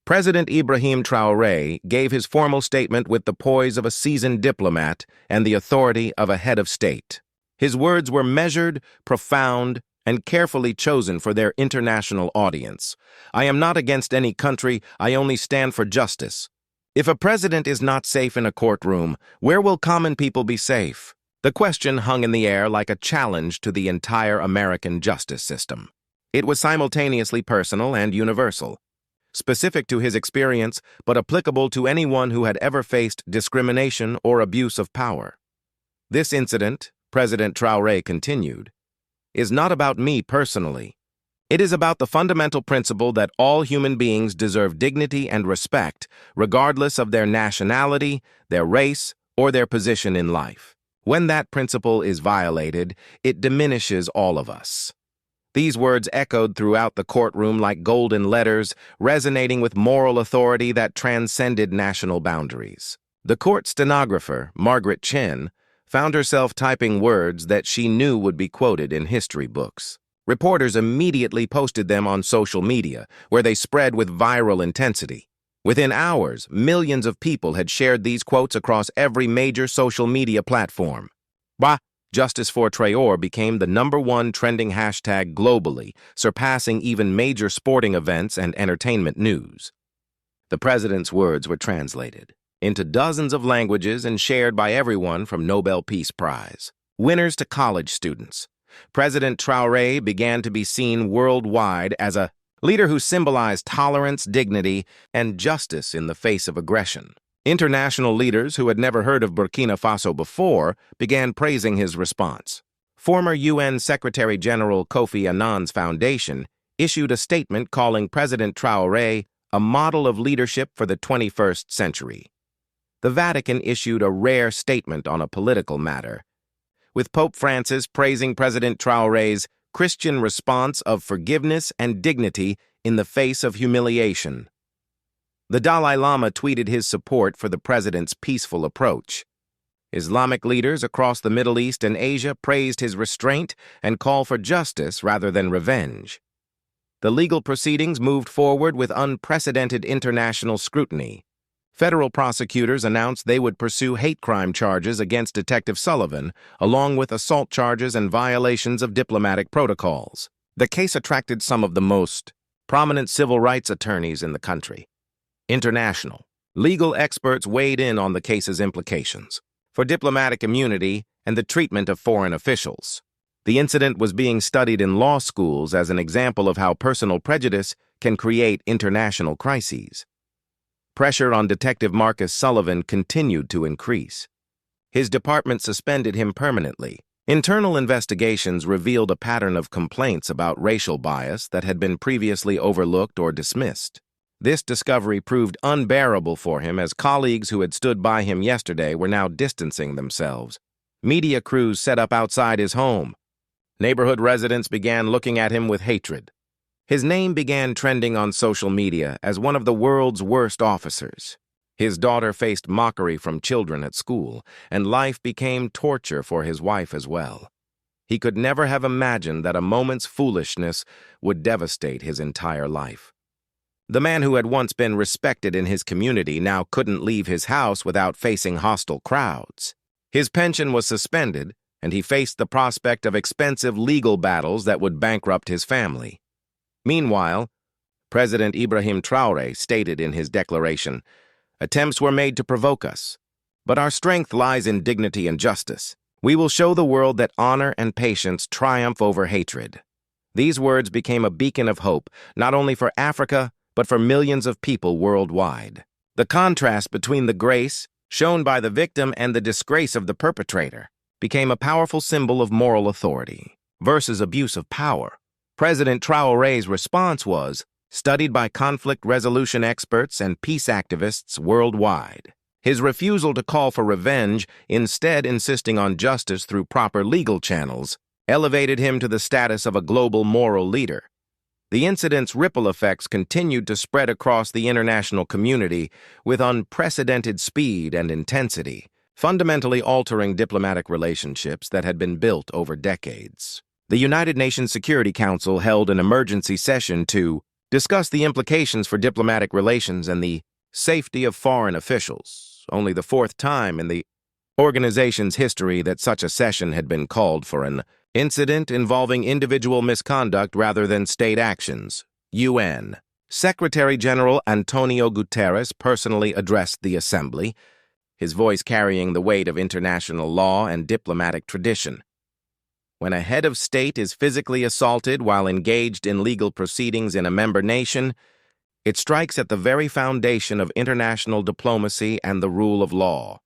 [SPEAKER 1] President Ibrahim Traoré gave his formal statement with the poise of a seasoned diplomat and the authority of a head of state. His words were measured, profound, and carefully chosen for their international audience. I am not against any country, I only stand for justice. If a president is not safe in a courtroom, where will common people be safe? The question hung in the air like a challenge to the entire American justice system. It was simultaneously personal and universal, specific to his experience, but applicable to anyone who had ever faced discrimination or abuse of power. This incident, President Traoré continued, is not about me personally. It is about the fundamental principle that all human beings deserve dignity and respect, regardless of their nationality, their race, or their position in life. When that principle is violated, it diminishes all of us. These words echoed throughout the courtroom like golden letters, resonating with moral authority that transcended national boundaries. The court stenographer, Margaret Chen, found herself typing words that she knew would be quoted in history books. Reporters immediately posted them on social media, where they spread with viral intensity. Within hours, millions of people had shared these quotes across every major social media platform. Justice for Traoré became the #1 trending hashtag globally, surpassing even major sporting events and entertainment news. The president's words were translated into dozens of languages and shared by everyone from Nobel Peace Prize winners to college students. President Traoré began to be seen worldwide as a leader who symbolized tolerance, dignity, and justice in the face of aggression. International leaders who had never heard of Burkina Faso before began praising his response. Former UN Secretary-General Kofi Annan's foundation issued a statement calling President Traoré a model of leadership for the 21st century. The Vatican issued a rare statement on a political matter, with Pope Francis praising President Traoré's Christian response of forgiveness and dignity in the face of humiliation. The Dalai Lama tweeted his support for the president's peaceful approach. Islamic leaders across the Middle East and Asia praised his restraint and call for justice rather than revenge. The legal proceedings moved forward with unprecedented international scrutiny. Federal prosecutors announced they would pursue hate crime charges against Detective Sullivan, along with assault charges and violations of diplomatic protocols. The case attracted some of the most prominent civil rights attorneys in the country. International legal experts weighed in on the case's implications for diplomatic immunity and the treatment of foreign officials. The incident was being studied in law schools as an example of how personal prejudice can create international crises. Pressure on Detective Marcus Sullivan continued to increase. His department suspended him permanently. Internal investigations revealed a pattern of complaints about racial bias that had been previously overlooked or dismissed. This discovery proved unbearable for him as colleagues who had stood by him yesterday were now distancing themselves. Media crews set up outside his home. Neighborhood residents began looking at him with hatred. His name began trending on social media as one of the world's worst officers. His daughter faced mockery from children at school, and life became torture for his wife as well. He could never have imagined that a moment's foolishness would devastate his entire life. The man who had once been respected in his community now couldn't leave his house without facing hostile crowds. His pension was suspended, and he faced the prospect of expensive legal battles that would bankrupt his family. Meanwhile, President Ibrahim Traoré stated in his declaration, "Attempts were made to provoke us, but our strength lies in dignity and justice. We will show the world that honor and patience triumph over hatred." These words became a beacon of hope, not only for Africa, but for millions of people worldwide. The contrast between the grace shown by the victim and the disgrace of the perpetrator became a powerful symbol of moral authority versus abuse of power. President Traoré's response was studied by conflict resolution experts and peace activists worldwide. His refusal to call for revenge, instead insisting on justice through proper legal channels, elevated him to the status of a global moral leader. The incident's ripple effects continued to spread across the international community with unprecedented speed and intensity, fundamentally altering diplomatic relationships that had been built over decades. The United Nations Security Council held an emergency session to discuss the implications for diplomatic relations and the safety of foreign officials, only the fourth time in the organization's history that such a session had been called for an incident involving individual misconduct rather than state actions. UN Secretary-General Antonio Guterres personally addressed the assembly, his voice carrying the weight of international law and diplomatic tradition. When a head of state is physically assaulted while engaged in legal proceedings in a member nation, it strikes at the very foundation of international diplomacy and the rule of law.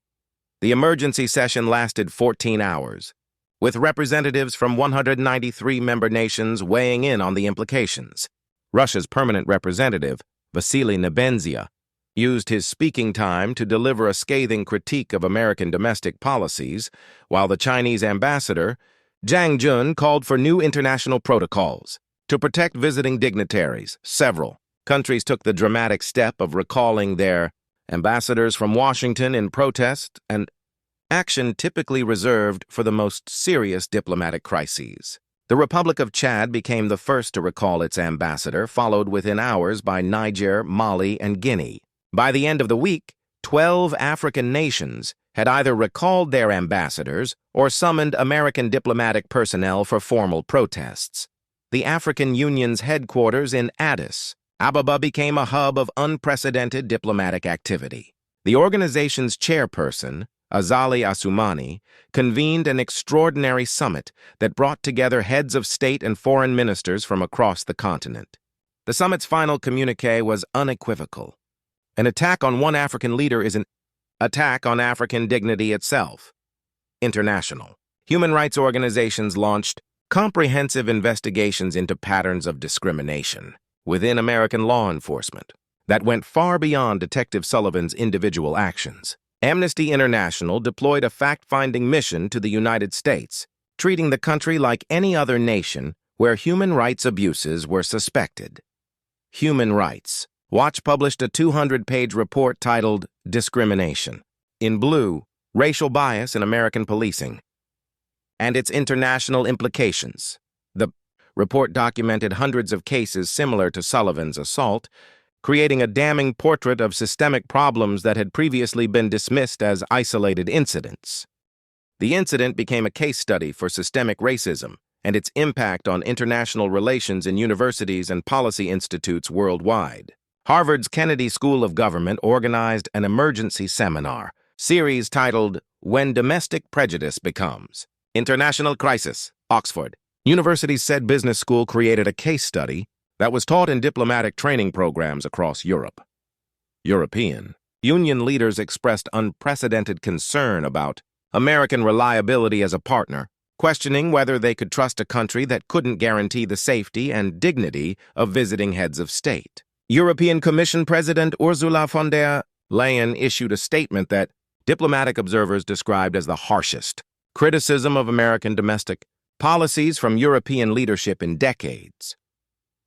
[SPEAKER 1] The emergency session lasted 14 hours, with representatives from 193 member nations weighing in on the implications. Russia's permanent representative, Vasily Nebenzia, used his speaking time to deliver a scathing critique of American domestic policies, while the Chinese ambassador, Zhang Jun, called for new international protocols to protect visiting dignitaries. Several countries took the dramatic step of recalling their ambassadors from Washington in protest, an action typically reserved for the most serious diplomatic crises. The Republic of Chad became the first to recall its ambassador, followed within hours by Niger, Mali, and Guinea. By the end of the week, 12 African nations had either recalled their ambassadors or summoned American diplomatic personnel for formal protests. The African Union's headquarters in Addis Ababa became a hub of unprecedented diplomatic activity. The organization's chairperson, Azali Assoumani, convened an extraordinary summit that brought together heads of state and foreign ministers from across the continent. The summit's final communiqué was unequivocal. An attack on one African leader is an attack on African dignity itself. International. Human rights organizations launched comprehensive investigations into patterns of discrimination within American law enforcement that went far beyond Detective Sullivan's individual actions. Amnesty International deployed a fact-finding mission to the United States, treating the country like any other nation where human rights abuses were suspected. Human Rights Watch published a 200-page report titled Discrimination. In blue, Racial Bias in American Policing and its International Implications. The report documented hundreds of cases similar to Sullivan's assault, creating a damning portrait of systemic problems that had previously been dismissed as isolated incidents. The incident became a case study for systemic racism and its impact on international relations in universities and policy institutes worldwide. Harvard's Kennedy School of Government organized an emergency seminar series titled When Domestic Prejudice Becomes International Crisis, Oxford. University's said business school created a case study that was taught in diplomatic training programs across Europe. European Union leaders expressed unprecedented concern about American reliability as a partner, questioning whether they could trust a country that couldn't guarantee the safety and dignity of visiting heads of state. European Commission President Ursula von der Leyen issued a statement that diplomatic observers described as the harshest criticism of American domestic policies from European leadership in decades.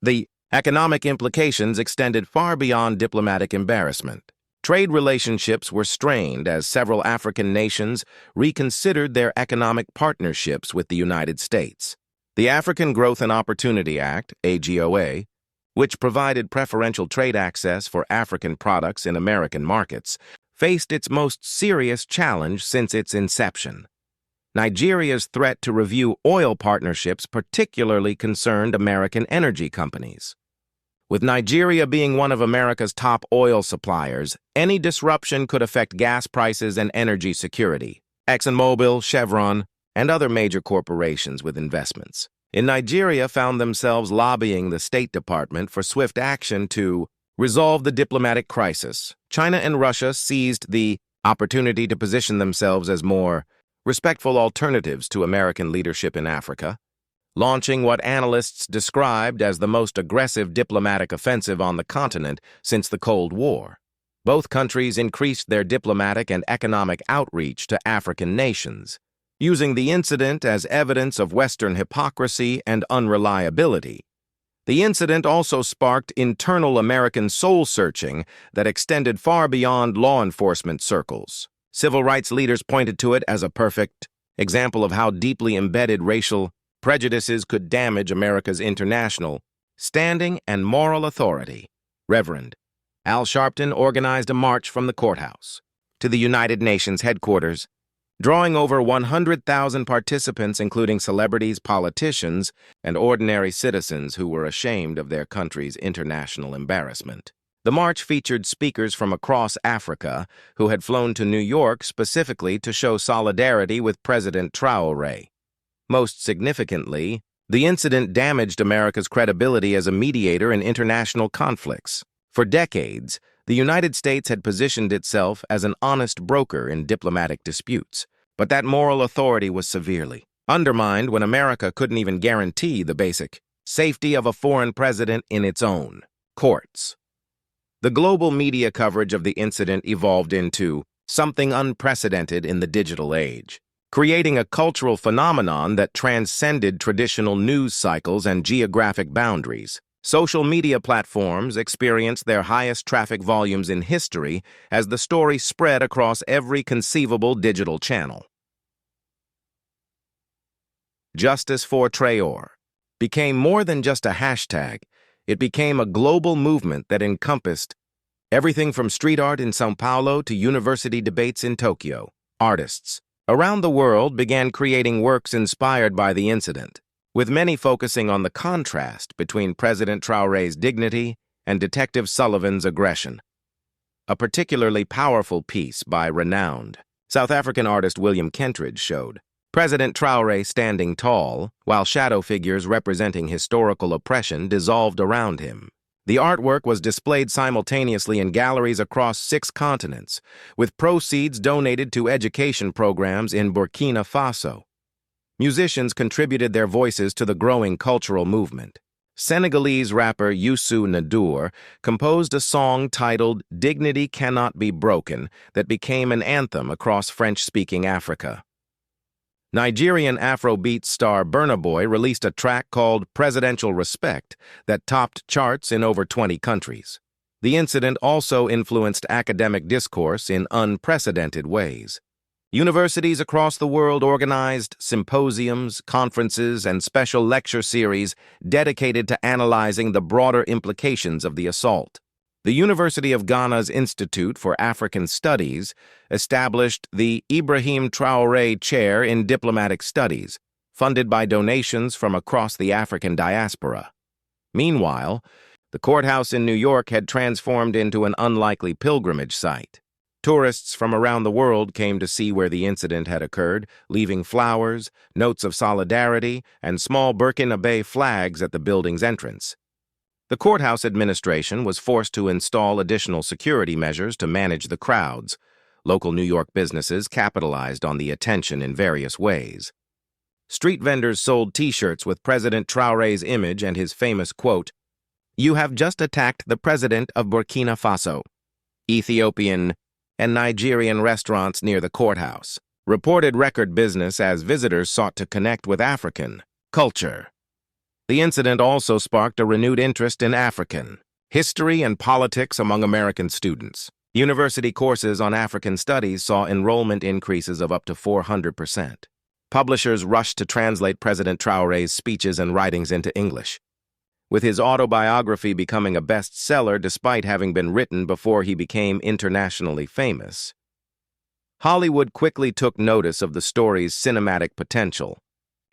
[SPEAKER 1] The economic implications extended far beyond diplomatic embarrassment. Trade relationships were strained as several African nations reconsidered their economic partnerships with the United States. The African Growth and Opportunity Act, AGOA, which provided preferential trade access for African products in American markets, faced its most serious challenge since its inception. Nigeria's threat to review oil partnerships particularly concerned American energy companies. With Nigeria being one of America's top oil suppliers, any disruption could affect gas prices and energy security. ExxonMobil, Chevron, and other major corporations with investments in Nigeria found themselves lobbying the State Department for swift action to resolve the diplomatic crisis. China and Russia seized the opportunity to position themselves as more respectful alternatives to American leadership in Africa, launching what analysts described as the most aggressive diplomatic offensive on the continent since the Cold War. Both countries increased their diplomatic and economic outreach to African nations, using the incident as evidence of Western hypocrisy and unreliability. The incident also sparked internal American soul-searching that extended far beyond law enforcement circles. Civil rights leaders pointed to it as a perfect example of how deeply embedded racial prejudices could damage America's international standing and moral authority. Reverend Al Sharpton organized a march from the courthouse to the United Nations headquarters, drawing over 100,000 participants, including celebrities, politicians, and ordinary citizens who were ashamed of their country's international embarrassment. The march featured speakers from across Africa who had flown to New York specifically to show solidarity with President Traoré. Most significantly, the incident damaged America's credibility as a mediator in international conflicts. For decades, the United States had positioned itself as an honest broker in diplomatic disputes, but that moral authority was severely undermined when America couldn't even guarantee the basic safety of a foreign president in its own courts. The global media coverage of the incident evolved into something unprecedented in the digital age, creating a cultural phenomenon that transcended traditional news cycles and geographic boundaries. Social media platforms experienced their highest traffic volumes in history as the story spread across every conceivable digital channel. Justice for Traoré became more than just a hashtag. It became a global movement that encompassed everything from street art in São Paulo to university debates in Tokyo. Artists around the world began creating works inspired by the incident, with many focusing on the contrast between President Traoré's dignity and Detective Sullivan's aggression. A particularly powerful piece by renowned South African artist William Kentridge showed President Traoré standing tall, while shadow figures representing historical oppression dissolved around him. The artwork was displayed simultaneously in galleries across 6 continents, with proceeds donated to education programs in Burkina Faso. Musicians contributed their voices to the growing cultural movement. Senegalese rapper Youssou N'Dour composed a song titled "Dignity Cannot Be Broken" that became an anthem across French-speaking Africa. Nigerian Afrobeat star Burna Boy released a track called "Presidential Respect" that topped charts in over 20 countries. The incident also influenced academic discourse in unprecedented ways. Universities across the world organized symposiums, conferences, and special lecture series dedicated to analyzing the broader implications of the assault. The University of Ghana's Institute for African Studies established the Ibrahim Traoré Chair in Diplomatic Studies, funded by donations from across the African diaspora. Meanwhile, the courthouse in New York had transformed into an unlikely pilgrimage site. Tourists from around the world came to see where the incident had occurred, leaving flowers, notes of solidarity, and small Burkina flags at the building's entrance. The courthouse administration was forced to install additional security measures to manage the crowds. Local New York businesses capitalized on the attention in various ways. Street vendors sold T-shirts with President Traoré's image and his famous quote, "You have just attacked the president of Burkina Faso." Ethiopian and Nigerian restaurants near the courthouse reported record business as visitors sought to connect with African culture. The incident also sparked a renewed interest in African history and politics among American students. University courses on African studies saw enrollment increases of up to 400%. Publishers rushed to translate President Traoré's speeches and writings into English, with his autobiography becoming a bestseller despite having been written before he became internationally famous. Hollywood quickly took notice of the story's cinematic potential.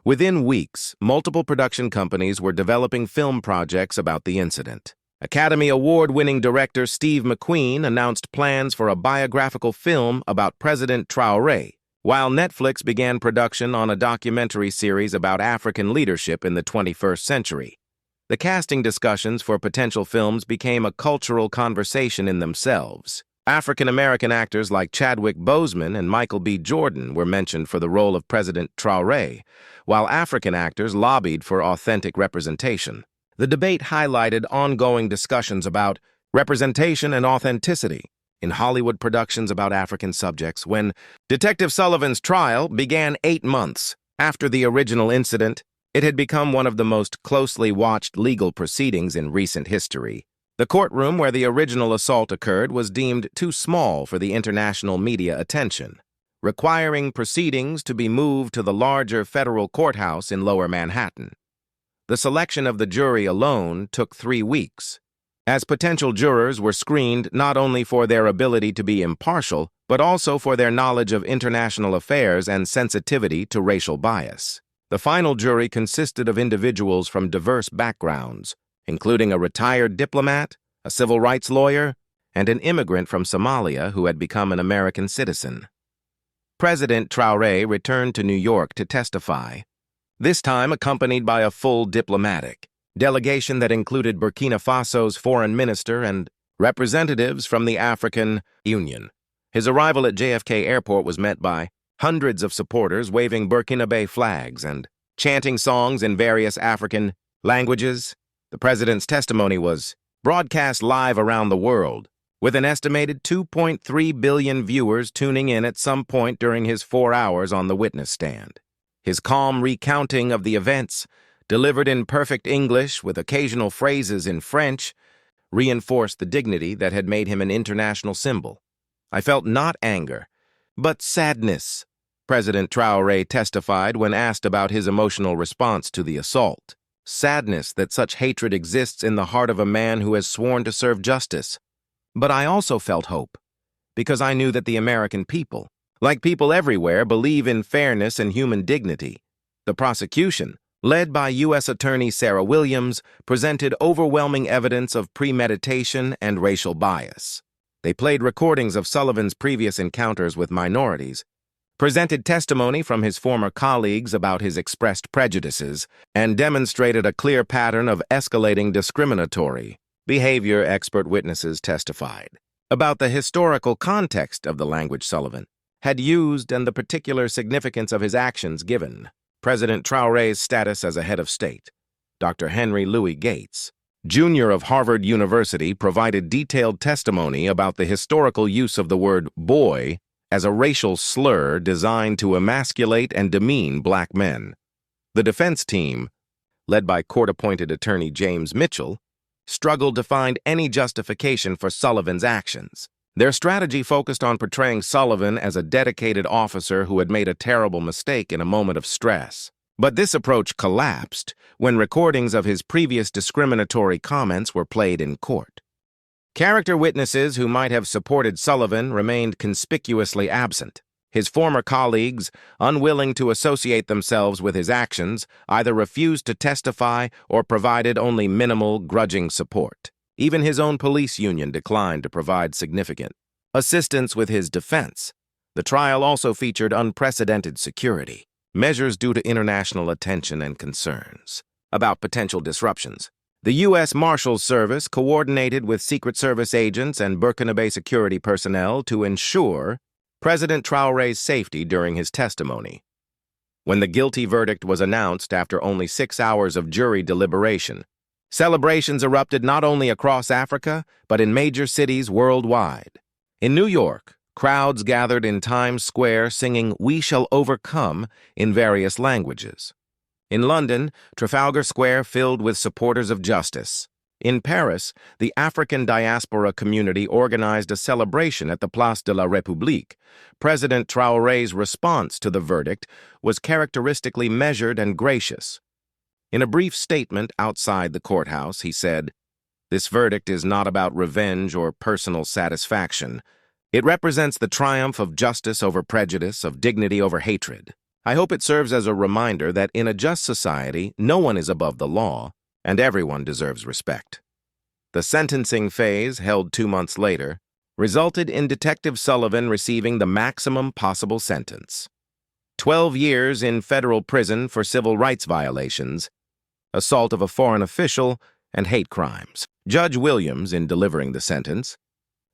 [SPEAKER 1] Within weeks, multiple production companies were developing film projects about the incident. Academy Award-winning director Steve McQueen announced plans for a biographical film about President Traoré, while Netflix began production on a documentary series about African leadership in the 21st century. The casting discussions for potential films became a cultural conversation in themselves. African-American actors like Chadwick Boseman and Michael B. Jordan were mentioned for the role of President Traoré, while African actors lobbied for authentic representation. The debate highlighted ongoing discussions about representation and authenticity in Hollywood productions about African subjects when Detective Sullivan's trial began 8 months after the original incident. It had become one of the most closely watched legal proceedings in recent history. The courtroom where the original assault occurred was deemed too small for the international media attention, requiring proceedings to be moved to the larger federal courthouse in Lower Manhattan. The selection of the jury alone took 3 weeks, as potential jurors were screened not only for their ability to be impartial, but also for their knowledge of international affairs and sensitivity to racial bias. The final jury consisted of individuals from diverse backgrounds, including a retired diplomat, a civil rights lawyer, and an immigrant from Somalia who had become an American citizen. President Traoré returned to New York to testify, this time accompanied by a full diplomatic delegation that included Burkina Faso's foreign minister and representatives from the African Union. His arrival at JFK Airport was met by hundreds of supporters waving Burkina flags and chanting songs in various African languages. The president's testimony was broadcast live around the world, with an estimated 2.3 billion viewers tuning in at some point during his 4 hours on the witness stand. His calm recounting of the events, delivered in perfect English with occasional phrases in French, reinforced the dignity that had made him an international symbol. I felt not anger, but sadness, President Traoré testified when asked about his emotional response to the assault. Sadness that such hatred exists in the heart of a man who has sworn to serve justice. But I also felt hope, because I knew that the American people, like people everywhere, believe in fairness and human dignity. The prosecution, led by U.S. Attorney Sarah Williams, presented overwhelming evidence of premeditation and racial bias. They played recordings of Sullivan's previous encounters with minorities, presented testimony from his former colleagues about his expressed prejudices, and demonstrated a clear pattern of escalating discriminatory behavior. Expert witnesses testified about the historical context of the language Sullivan had used and the particular significance of his actions given President Traoré's status as a head of state. Dr. Henry Louis Gates, Jr. of Harvard University, provided detailed testimony about the historical use of the word boy as a racial slur designed to emasculate and demean black men. The defense team, led by court-appointed attorney James Mitchell, struggled to find any justification for Sullivan's actions. Their strategy focused on portraying Sullivan as a dedicated officer who had made a terrible mistake in a moment of stress. But this approach collapsed when recordings of his previous discriminatory comments were played in court. Character witnesses who might have supported Sullivan remained conspicuously absent. His former colleagues, unwilling to associate themselves with his actions, either refused to testify or provided only minimal, grudging support. Even his own police union declined to provide significant assistance with his defense. The trial also featured unprecedented security measures due to international attention and concerns about potential disruptions. The U.S. Marshals Service coordinated with Secret Service agents and Burkinabe security personnel to ensure President Traoré's safety during his testimony. When the guilty verdict was announced after only 6 hours of jury deliberation, celebrations erupted not only across Africa, but in major cities worldwide. In New York, crowds gathered in Times Square singing "We Shall Overcome" in various languages. In London, Trafalgar Square filled with supporters of justice. In Paris, the African diaspora community organized a celebration at the Place de la République. President Traoré's response to the verdict was characteristically measured and gracious. In a brief statement outside the courthouse, he said, "This verdict is not about revenge or personal satisfaction. It represents the triumph of justice over prejudice, of dignity over hatred. I hope it serves as a reminder that in a just society, no one is above the law, and everyone deserves respect." The sentencing phase, held 2 months later, resulted in Detective Sullivan receiving the maximum possible sentence: 12 years in federal prison for civil rights violations, assault of a foreign official, and hate crimes. Judge Williams, in delivering the sentence,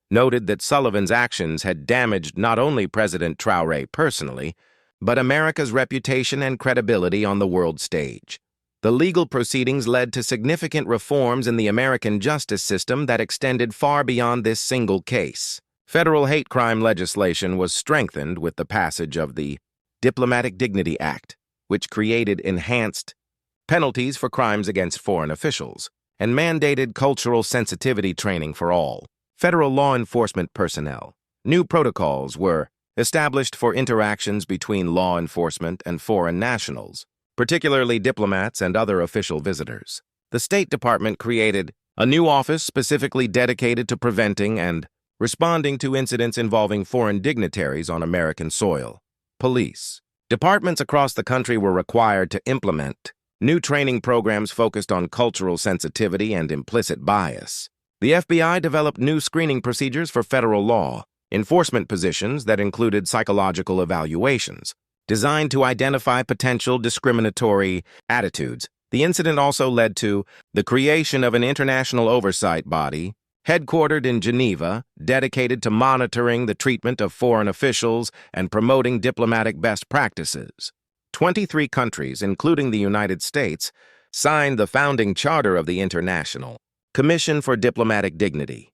[SPEAKER 1] noted that Sullivan's actions had damaged not only President Traoré personally, but America's reputation and credibility on the world stage. The legal proceedings led to significant reforms in the American justice system that extended far beyond this single case. Federal hate crime legislation was strengthened with the passage of the Diplomatic Dignity Act, which created enhanced penalties for crimes against foreign officials and mandated cultural sensitivity training for all federal law enforcement personnel. New protocols were established for interactions between law enforcement and foreign nationals, particularly diplomats and other official visitors. The State Department created a new office specifically dedicated to preventing and responding to incidents involving foreign dignitaries on American soil. Police departments across the country were required to implement new training programs focused on cultural sensitivity and implicit bias. The FBI developed new screening procedures for federal law enforcement positions that included psychological evaluations, designed to identify potential discriminatory attitudes. The incident also led to the creation of an international oversight body, headquartered in Geneva, dedicated to monitoring the treatment of foreign officials and promoting diplomatic best practices. 23 countries, including the United States, signed the founding charter of the International Commission for Diplomatic Dignity.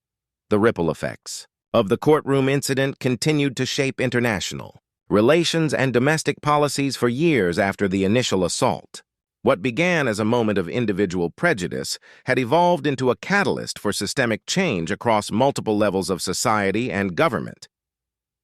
[SPEAKER 1] The ripple effects of the courtroom incident continued to shape international relations and domestic policies for years after the initial assault. What began as a moment of individual prejudice had evolved into a catalyst for systemic change across multiple levels of society and government.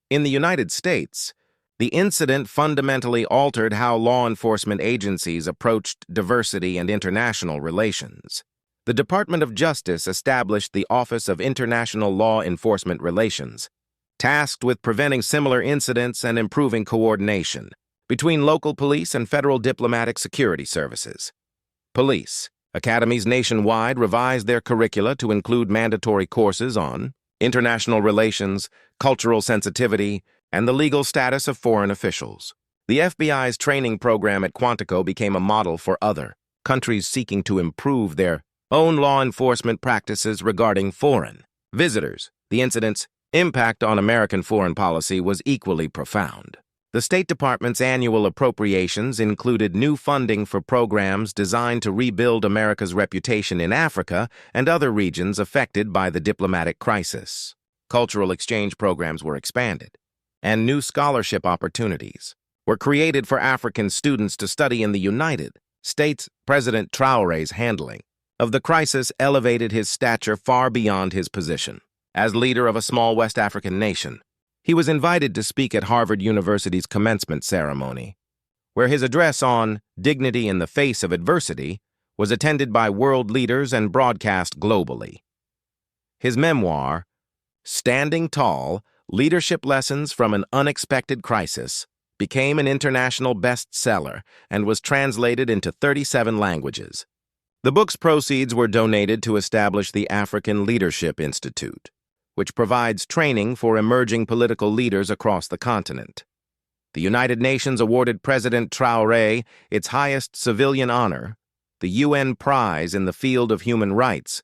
[SPEAKER 1] In the United States, the incident fundamentally altered how law enforcement agencies approached diversity and international relations. The Department of Justice established the Office of International Law Enforcement Relations, tasked with preventing similar incidents and improving coordination between local police and federal diplomatic security services. Police academies nationwide revised their curricula to include mandatory courses on international relations, cultural sensitivity, and the legal status of foreign officials. The FBI's training program at Quantico became a model for other countries seeking to improve their own law enforcement practices regarding foreign visitors. The incident's impact on American foreign policy was equally profound. The State Department's annual appropriations included new funding for programs designed to rebuild America's reputation in Africa and other regions affected by the diplomatic crisis. Cultural exchange programs were expanded, and new scholarship opportunities were created for African students to study in the United States. President Traoré's handling of the crisis elevated his stature far beyond his position. As leader of a small West African nation, he was invited to speak at Harvard University's commencement ceremony, where his address on dignity in the face of adversity was attended by world leaders and broadcast globally. His memoir, Standing Tall: Leadership Lessons from an Unexpected Crisis, became an international bestseller and was translated into 37 languages. The book's proceeds were donated to establish the African Leadership Institute, which provides training for emerging political leaders across the continent. The United Nations awarded President Traoré its highest civilian honor, the UN Prize in the field of human rights,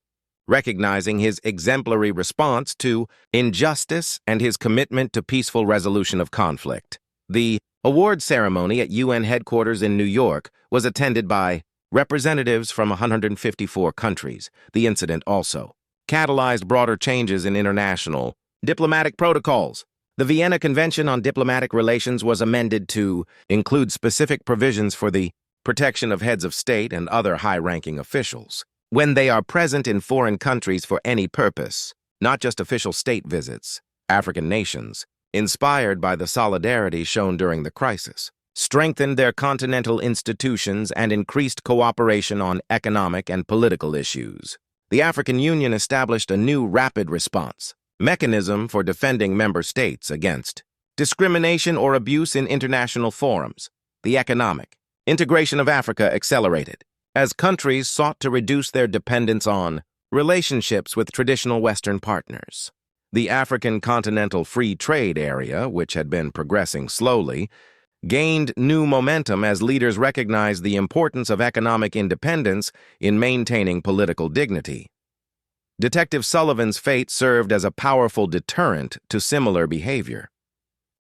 [SPEAKER 1] recognizing his exemplary response to injustice and his commitment to peaceful resolution of conflict. The award ceremony at UN headquarters in New York was attended by representatives from 154 countries. The incident also catalyzed broader changes in international diplomatic protocols. The Vienna Convention on Diplomatic Relations was amended to include specific provisions for the protection of heads of state and other high-ranking officials when they are present in foreign countries for any purpose, not just official state visits. African nations, inspired by the solidarity shown during the crisis, strengthened their continental institutions and increased cooperation on economic and political issues. The African Union established a new rapid response mechanism for defending member states against discrimination or abuse in international forums. The economic integration of Africa accelerated as countries sought to reduce their dependence on relationships with traditional Western partners. The African Continental Free Trade Area, which had been progressing slowly, gained new momentum as leaders recognized the importance of economic independence in maintaining political dignity. Detective Sullivan's fate served as a powerful deterrent to similar behavior.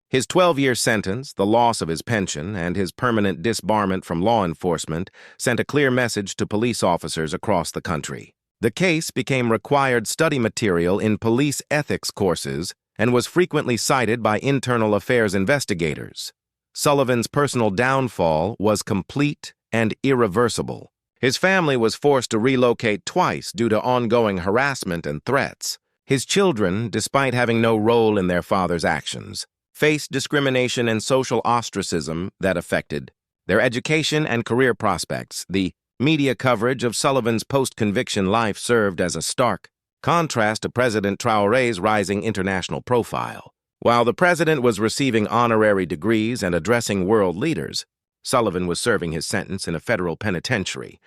[SPEAKER 1] His 12-year sentence, the loss of his pension, and his permanent disbarment from law enforcement sent a clear message to police officers across the country. The case became required study material in police ethics courses and was frequently cited by internal affairs investigators. Sullivan's personal downfall was complete and irreversible. His family was forced to relocate twice due to ongoing harassment and threats. His children, despite having no role in their father's actions, faced discrimination and social ostracism that affected their education and career prospects. The media coverage of Sullivan's post-conviction life served as a stark contrast to President Traoré's rising international profile. While the president was receiving honorary degrees and addressing world leaders, Sullivan was serving his sentence in a federal penitentiary,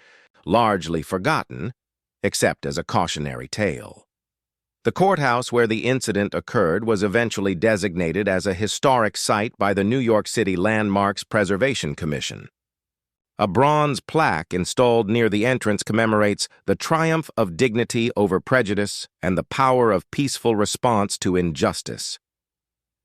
[SPEAKER 1] largely forgotten, except as a cautionary tale. The courthouse where the incident occurred was eventually designated as a historic site by the New York City Landmarks Preservation Commission. A bronze plaque installed near the entrance commemorates the triumph of dignity over prejudice and the power of peaceful response to injustice.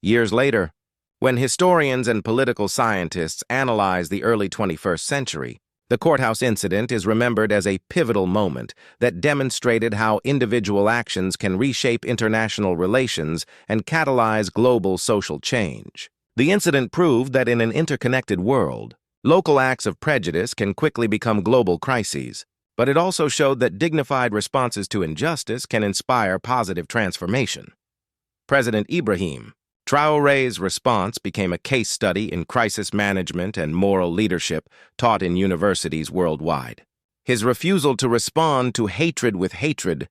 [SPEAKER 1] Years later, when historians and political scientists analyze the early 21st century, the courthouse incident is remembered as a pivotal moment that demonstrated how individual actions can reshape international relations and catalyze global social change. The incident proved that in an interconnected world, local acts of prejudice can quickly become global crises, but it also showed that dignified responses to injustice can inspire positive transformation. President Ibrahim Traoré's response became a case study in crisis management and moral leadership taught in universities worldwide. His refusal to respond to hatred with hatred,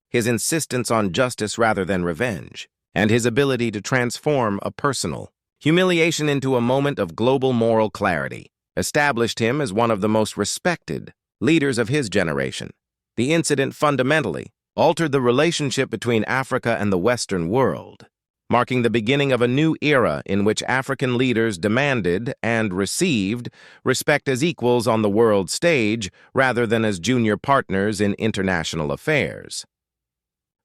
[SPEAKER 1] his insistence on justice rather than revenge, and his ability to transform a personal, humiliation into a moment of global moral clarity, established him as one of the most respected leaders of his generation. The incident fundamentally altered the relationship between Africa and the Western world, marking the beginning of a new era in which African leaders demanded and received respect as equals on the world stage rather than as junior partners in international affairs.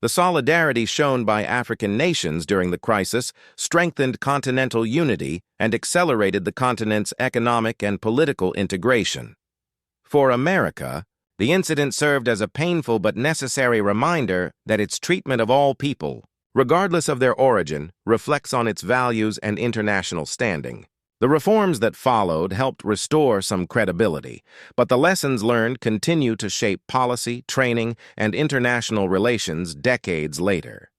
[SPEAKER 1] The solidarity shown by African nations during the crisis strengthened continental unity and accelerated the continent's economic and political integration. For America, the incident served as a painful but necessary reminder that its treatment of all people, regardless of their origin, reflects on its values and international standing. The reforms that followed helped restore some credibility, but the lessons learned continue to shape policy, training, and international relations decades later.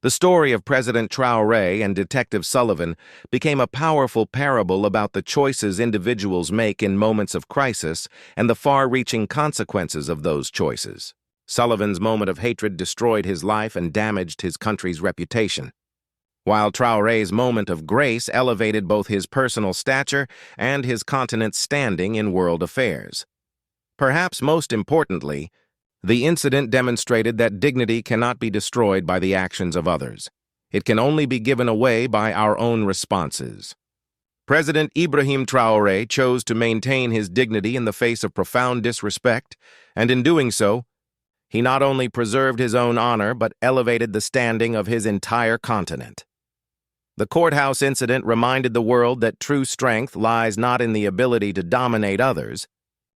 [SPEAKER 1] The story of President Traoré and Detective Sullivan became a powerful parable about the choices individuals make in moments of crisis and the far-reaching consequences of those choices. Sullivan's moment of hatred destroyed his life and damaged his country's reputation, while Traoré's moment of grace elevated both his personal stature and his continent's standing in world affairs. Perhaps most importantly, the incident demonstrated that dignity cannot be destroyed by the actions of others. It can only be given away by our own responses. President Ibrahim Traoré chose to maintain his dignity in the face of profound disrespect, and in doing so, he not only preserved his own honor but elevated the standing of his entire continent. The courthouse incident reminded the world that true strength lies not in the ability to dominate others,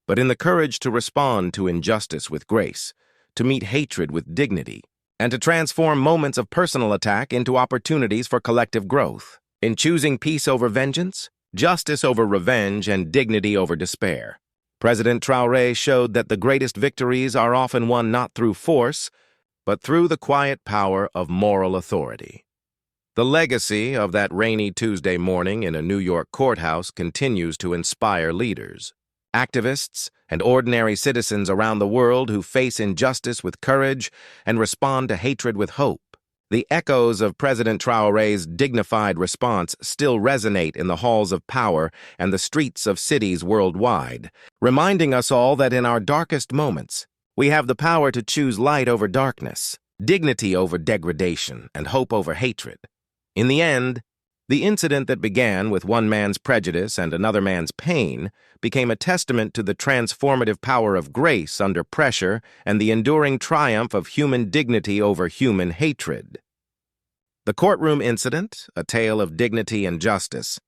[SPEAKER 1] but in the courage to respond to injustice with grace, to meet hatred with dignity, and to transform moments of personal attack into opportunities for collective growth. In choosing peace over vengeance, justice over revenge, and dignity over despair, President Traoré showed that the greatest victories are often won not through force, but through the quiet power of moral authority. The legacy of that rainy Tuesday morning in a New York courthouse continues to inspire leaders, activists, and ordinary citizens around the world who face injustice with courage and respond to hatred with hope. The echoes of President Traoré's dignified response still resonate in the halls of power and the streets of cities worldwide, reminding us all that in our darkest moments, we have the power to choose light over darkness, dignity over degradation, and hope over hatred. In the end, the incident that began with one man's prejudice and another man's pain became a testament to the transformative power of grace under pressure and the enduring triumph of human dignity over human hatred. The courtroom incident, a tale of dignity and justice,